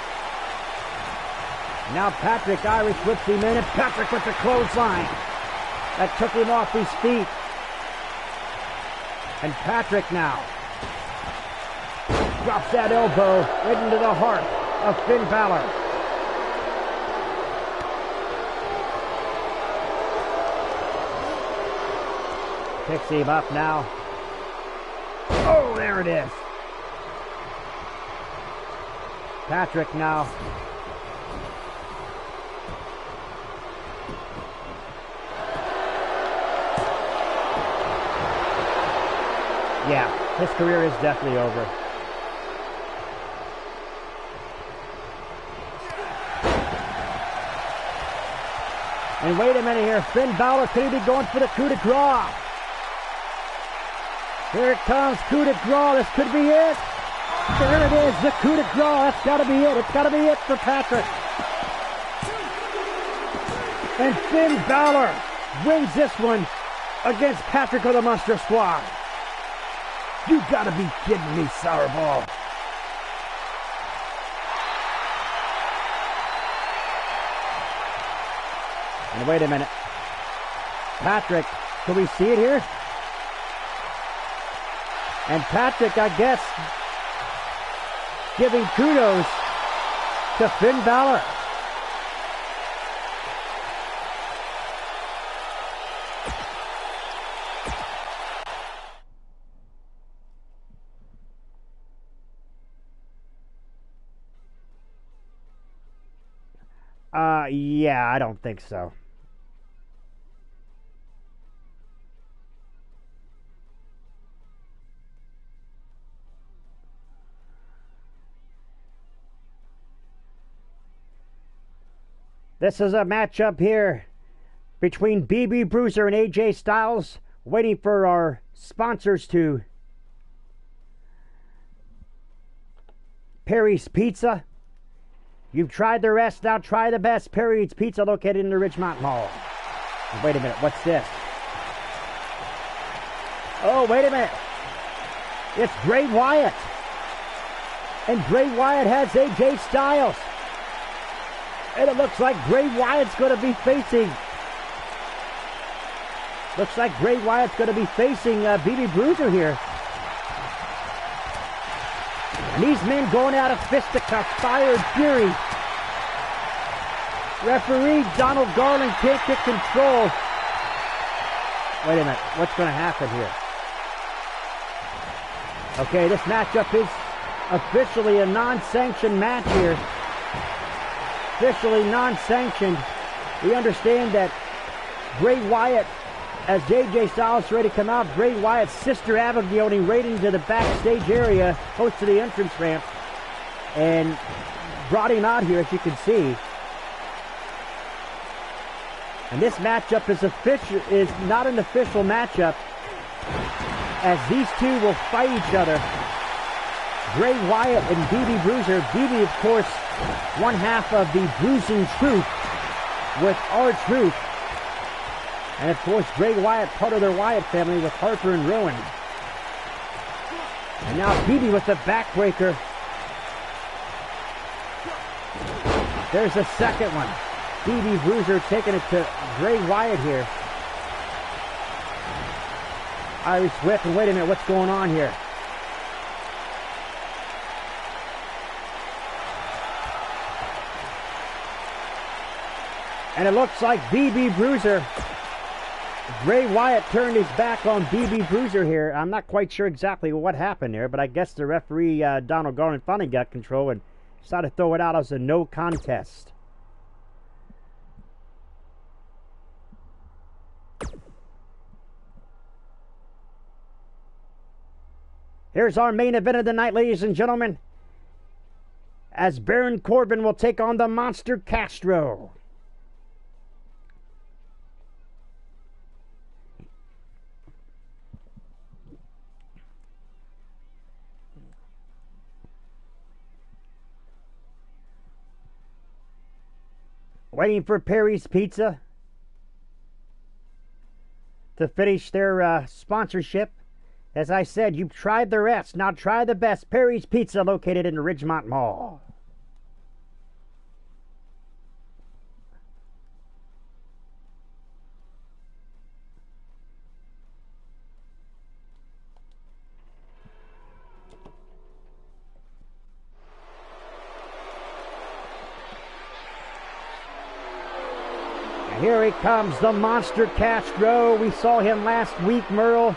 Now Patrick Irish whips him in, and Patrick with the clothesline. That took him off his feet. And Patrick now drops that elbow right into the heart of Finn Balor. Picks him up now. Oh, there it is. Patrick now. Yeah, his career is definitely over. And wait a minute here, Finn Balor, could he be going for the coup de grace? Here it comes, coup de grace, this could be it. There it is, the coup de grace, that's gotta be it. It's gotta be it for Patrick. And Finn Balor wins this one against Patrick of the Monster Squad. You gotta be kidding me, Sourball. And wait a minute. Patrick, can we see it here? And Patrick, I guess, giving kudos to Finn Balor. Yeah, I don't think so. This is a matchup here between BB Bruiser and AJ Styles, waiting for our sponsors to Perry's Pizza. You've tried the rest, now try the best. Perry's Pizza, located in the Ridgemont Mall. And wait a minute, what's this? Oh, wait a minute. It's Bray Wyatt. And Bray Wyatt has AJ Styles. And it looks like Bray Wyatt's going to be facing... Looks like Bray Wyatt's going to be facing BB Bruiser here. And these men going out of fisticuffs, fire and fury. Referee Donald Garland can't get control. Wait a minute, what's going to happen here? Okay, this matchup is officially a non-sanctioned match here. Officially non-sanctioned. We understand that Bray Wyatt, as JJ Styles ready to come out, Bray Wyatt's sister Abigail right into the backstage area, close to the entrance ramp, and brought him out here, as you can see. And this matchup is not an official matchup, as these two will fight each other. Bray Wyatt and BB Bruiser. BB, of course, one half of the Bruising Truth with R-Truth. And of course, Bray Wyatt, part of their Wyatt family with Harper and Rowan. And now BB with the backbreaker. There's the second one. BB Bruiser taking it to Bray Wyatt here. Irish whip, and wait a minute, what's going on here? And it looks like BB Bruiser. Bray Wyatt turned his back on BB Bruiser here. I'm not quite sure exactly what happened there, but I guess the referee, Donald Garland, finally got control and decided to throw it out as a no contest. Here's our main event of the night, ladies and gentlemen, as Baron Corbin will take on the Monster Castro. Waiting for Perry's Pizza to finish their sponsorship. As I said, you've tried the rest. Now try the best. Perry's Pizza, located in the Ridgemont Mall. And here he comes, the Monster Castro. We saw him last week, Merle.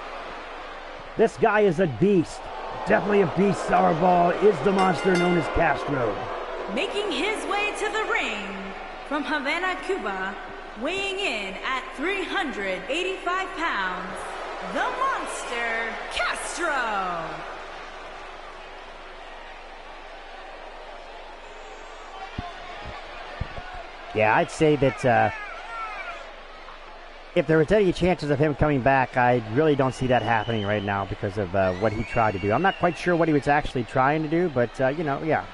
This guy is a beast. Definitely a beast. Sourdough is the monster known as Castro. Making his way to the ring from Havana, Cuba, weighing in at 385 pounds, the Monster Castro. Yeah, I'd say that if there was any chances of him coming back, I really don't see that happening right now because of what he tried to do. I'm not quite sure what he was actually trying to do, but, you know, yeah.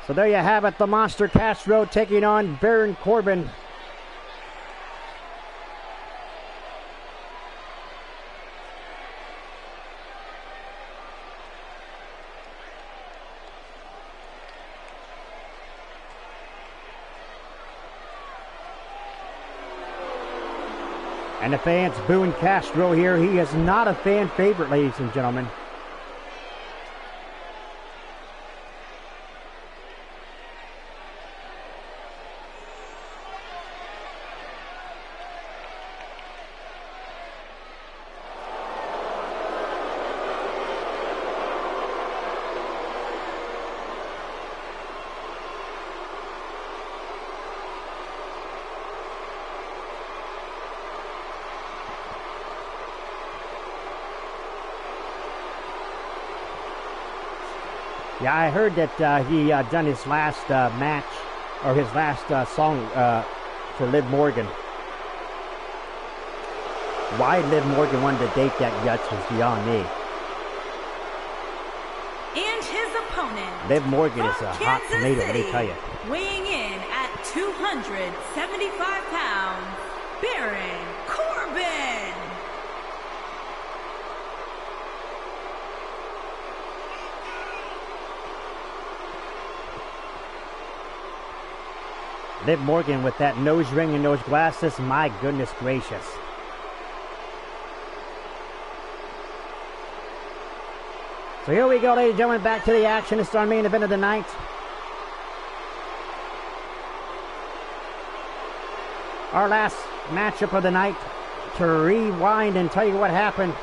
So there you have it, the Monster Castro taking on Baron Corbin. And the fans booing Castro here. He is not a fan favorite, ladies and gentlemen. Yeah, I heard that he done his last match, or his last song for Liv Morgan. Why Liv Morgan wanted to date that Guts was beyond me. And his opponent, Liv Morgan is a hot tomato, let me tell you. Weighing in at 275 pounds, Baron Corbin. Liv Morgan with that nose ring and those glasses, my goodness gracious. So here we go, ladies and gentlemen, back to the action. It's our main event of the night. Our last matchup of the night. To rewind and tell you what happened.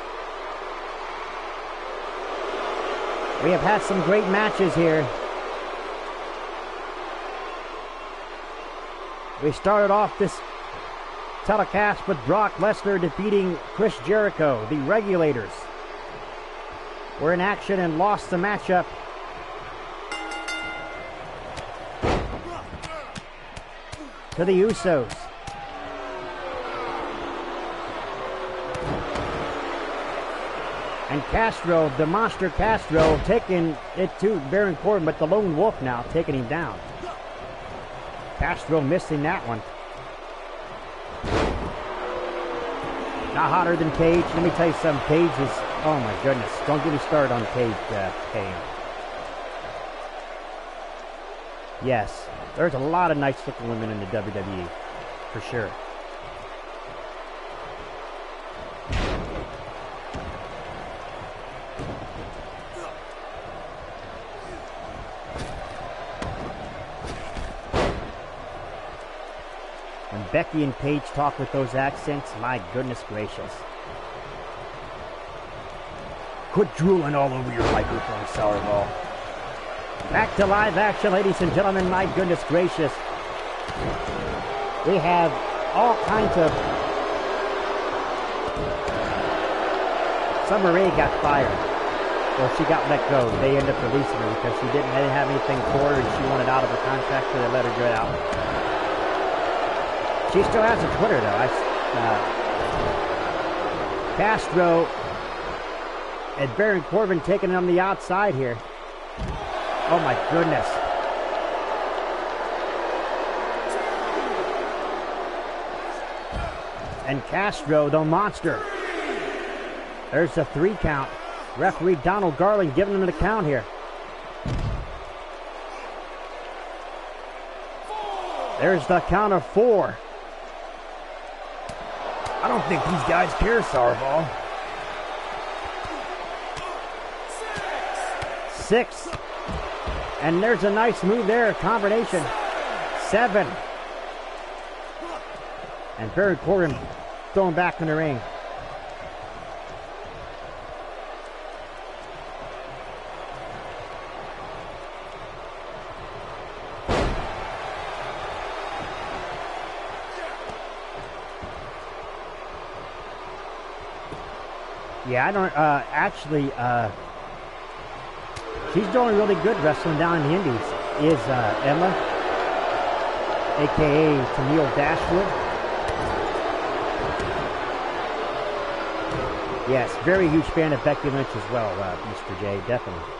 We have had some great matches here. We started off this telecast with Brock Lesnar defeating Chris Jericho. The Regulators were in action and lost the matchup. To the Usos. And Castro, the Monster Castro, taking it to Baron Corbin, but the Lone Wolf now taking him down. Castro missing that one. Not hotter than Cage. Let me tell you something. Cage is, oh my goodness. Don't get me started on Cage, Cam. Yes, there's a lot of nice looking women in the WWE, for sure. When Becky and Paige talk with those accents, my goodness gracious. Quit drooling all over your microphone, Sourdough. Back to live action, ladies and gentlemen. My goodness gracious. We have all kinds of... Summer Rae got fired. Well, she got let go. They ended up releasing her because they didn't have anything for her and she wanted out of her contract, so they let her get out. She still has a Twitter, though. Castro and Baron Corbin taking it on the outside here. Oh, my goodness. And Castro, the monster. There's the 3 count. Referee Donald Garland giving him the count here. There's the count of 4. I don't think these guys care, Sourdough. 6. And there's a nice move there, a combination. 7. And Baron Corbin thrown back in the ring. Yeah, I don't, actually, she's doing really good wrestling down in the Indies, is Emma, a.k.a. Tennille Dashwood. Yes, very huge fan of Becky Lynch as well, Mr. J, definitely.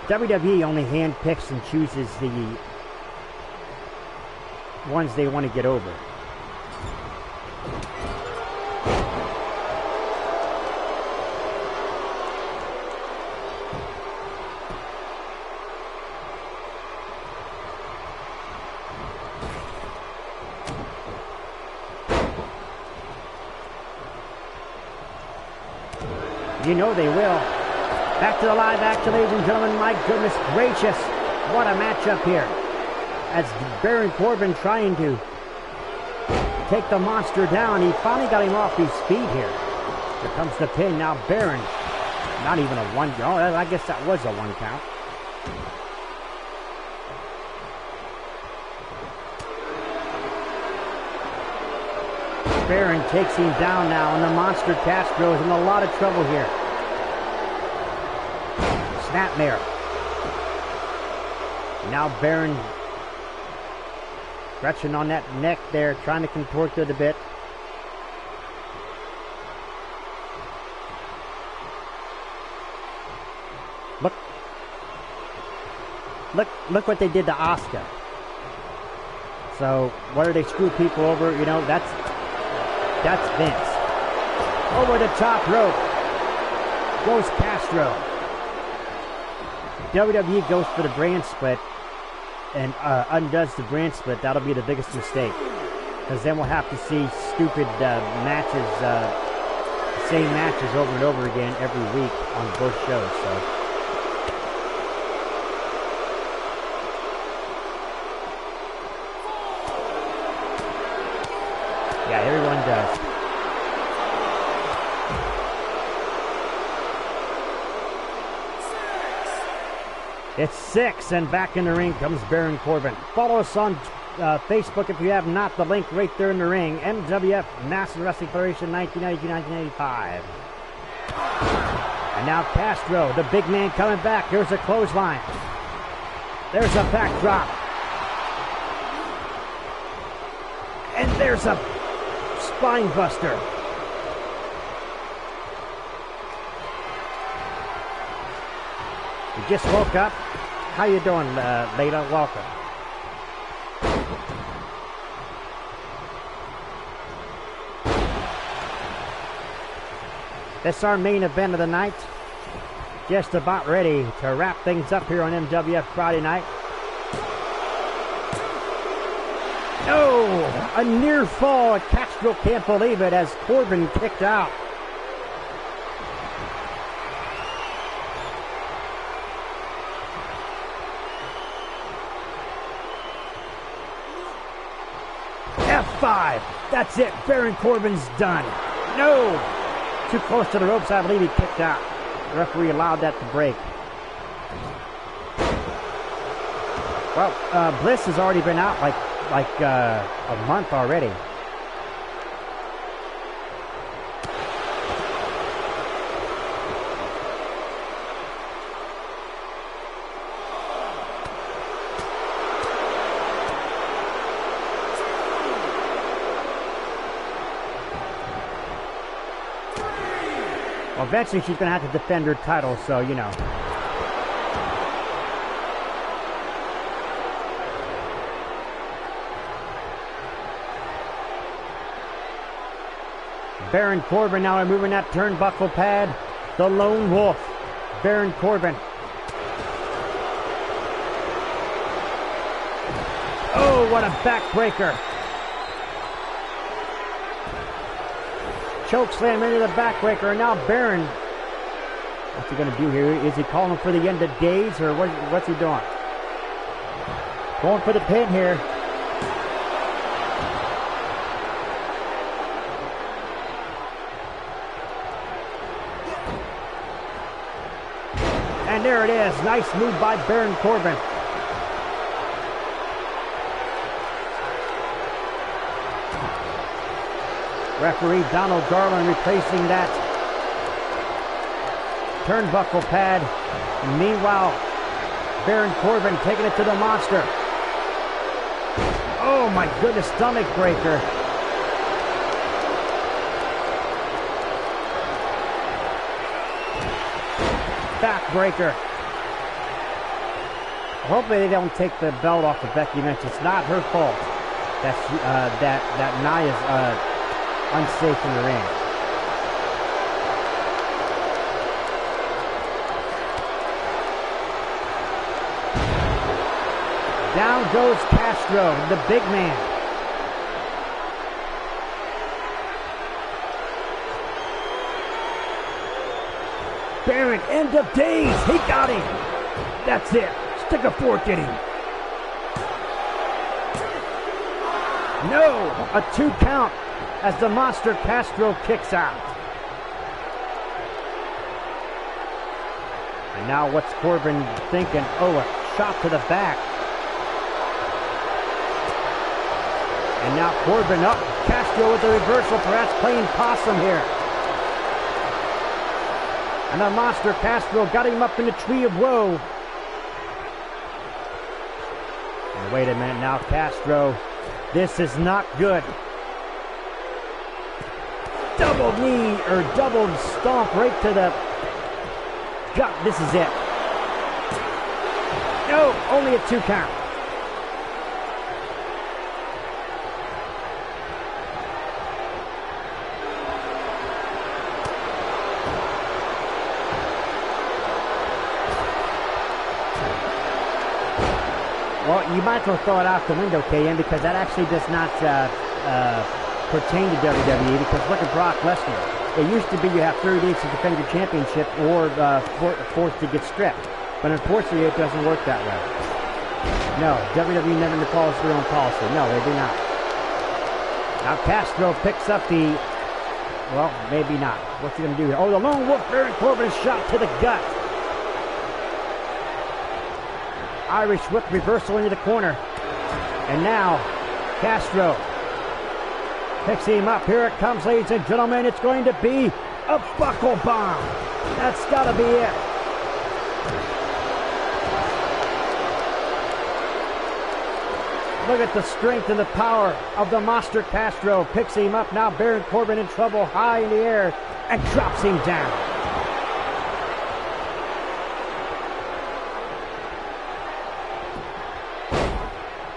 WWE only handpicks and chooses the ones they want to get over. You know they will. Back to the live action, ladies and gentlemen. My goodness gracious, what a matchup here. As Baron Corbin trying to take the monster down. He finally got him off his feet here. Here comes the pin. Now Baron, not even a 1. Oh, I guess that was a 1 count. Baron takes him down now, and the monster Castro is in a lot of trouble here. Snapmare. Now Baron stretching on that neck there, trying to contort it a bit. Look what they did to Asuka. So whether they screw people over, you know, that's Vince. Over the top rope goes Castro. WWE goes for the brand split and undoes the brand split. That'll be the biggest mistake, because then we'll have to see stupid matches, same matches over and over again every week on both shows. So yeah, everyone does. It's 6, and back in the ring comes Baron Corbin. Follow us on Facebook if you have not. The link right there in the ring. MWF Massive Wrestling Federation 1992-1995. And now Castro, the big man, coming back. Here's a clothesline. There's a backdrop. And there's a spine buster. You just woke up. How you doing, Leda? Welcome. This is our main event of the night. just about ready to wrap things up here on MWF Friday Night. Oh, a near fall. Castro can't believe it as Corbin kicked out. F5. That's it. Baron Corbin's done. No. Too close to the ropes. I believe he kicked out. The referee allowed that to break. Well, Bliss has already been out like a month already. Well, eventually she's going to have to defend her title, so, you know. Baron Corbin now removing that turnbuckle pad. The Lone Wolf, Baron Corbin. Oh, what a backbreaker. Choke slam into the backbreaker, and now Baron. What's he going to do here? Is he calling for the end of days, or what's he doing? Going for the pin here. And there it is. Nice move by Baron Corbin. Referee Donald Garland replacing that turnbuckle pad. And meanwhile, Baron Corbin taking it to the monster. Oh my goodness, stomach breaker. Backbreaker. Hopefully they don't take the belt off of Becky Lynch. It's not her fault that Nia's unsafe in the ring. Down goes Castro, the big man. Baron, end of days. He got him. That's it. Stick a fork in him. No, a 2 count as the monster Castro kicks out. And now what's Corbin thinking? Oh, a shot to the back. And now Corbin up. Castro with the reversal, perhaps playing possum here. And the monster Castro got him up in the tree of woe. And wait a minute now, Castro. This is not good. Double knee or double stomp right to the gut. This is it. No, only a 2 count. Well, you might as well throw it out the window, KM, because that actually does not pertain to WWE, because look at Brock Lesnar. It used to be you have 30 days to defend your championship or forced to get stripped. But unfortunately, it doesn't work that way. No, WWE never follows their own policy. No, they do not. Now Castro picks up the... Well, maybe not. What's he going to do here? Oh, the Lone Wolf, Baron Corbin, shot to the gut. Irish whip reversal into the corner. And now, Castro picks him up. Here it comes, ladies and gentlemen. It's going to be a buckle bomb. That's got to be it. Look at the strength and the power of the monster Castro. Picks him up. Now Baron Corbin in trouble, high in the air, and drops him down.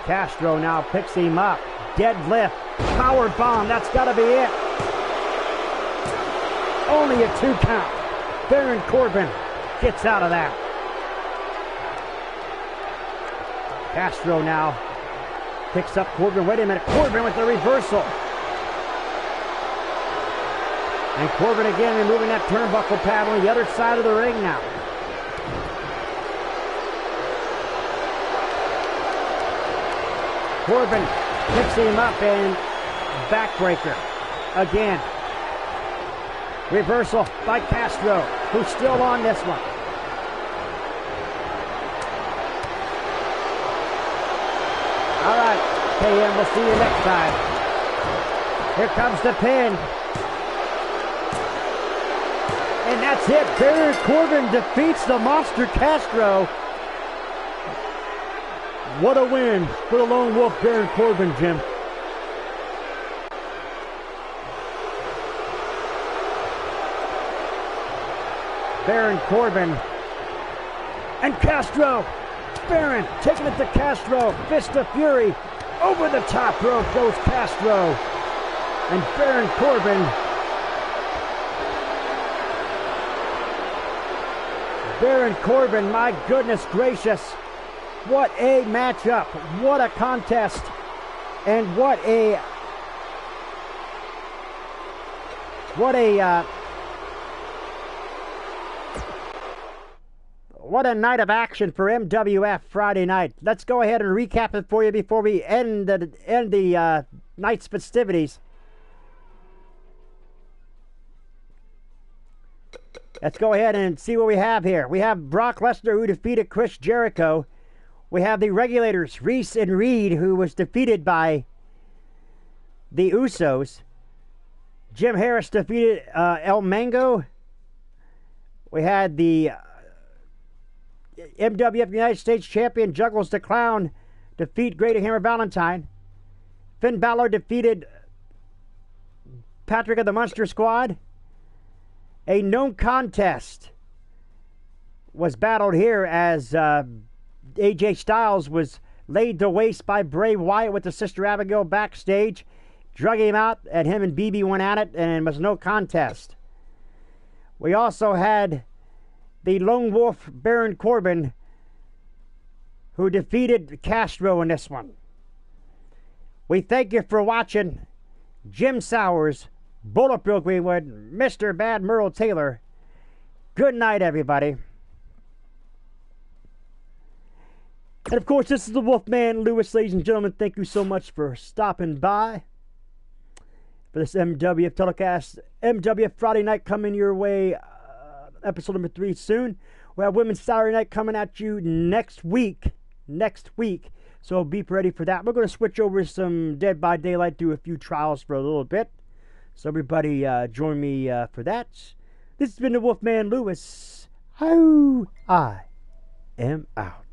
Castro now picks him up. Deadlift. Power bomb. That's got to be it. Only a 2 count. Baron Corbin gets out of that. Castro now picks up Corbin. Wait a minute. Corbin with the reversal. And Corbin again removing that turnbuckle pad on the other side of the ring now. Corbin picks him up and backbreaker again. Reversal by Castro, who's still on this one. All right, KM, we'll see you next time. Here comes the pin. And that's it. Baron Corbin defeats the Monster Castro. What a win for the Lone Wolf Baron Corbin, Jim. Baron Corbin and Castro. Baron taking it to Castro. Fist of Fury. Over the top rope goes Castro. And Baron Corbin. Baron Corbin, my goodness gracious. What a matchup. What a contest. And what a night of action for MWF Friday night. Let's go ahead and recap it for you before we end the night's festivities. Let's go ahead and see what we have here. We have Brock Lesnar, who defeated Chris Jericho. We have the Regulators, Reese and Reed, who was defeated by the Usos. Jim Harris defeated El Mango. We had the MWF United States Champion Juggles the Clown defeat Great Hammer Valentine. Finn Balor defeated Patrick of the Monster Squad. A known contest was battled here as AJ Styles was laid to waste by Bray Wyatt with the Sister Abigail backstage, drug him out, and him and BB went at it, and it was no contest. We also had the Lone Wolf Baron Corbin, who defeated Castro in this one. We thank you for watching. Jim Sowers, Bullet Bill Greenwood, Mr. Bad Merle Taylor. Good night, everybody. And of course, this is the Wolfman Lewis, ladies and gentlemen. Thank you so much for stopping by for this MWF telecast. MWF Friday Night coming your way, episode number 3 soon. We have Women's Saturday Night coming at you next week. So be ready for that. We're going to switch over some Dead by Daylight, do a few trials for a little bit. So everybody join me for that. This has been the Wolfman Lewis. I am out.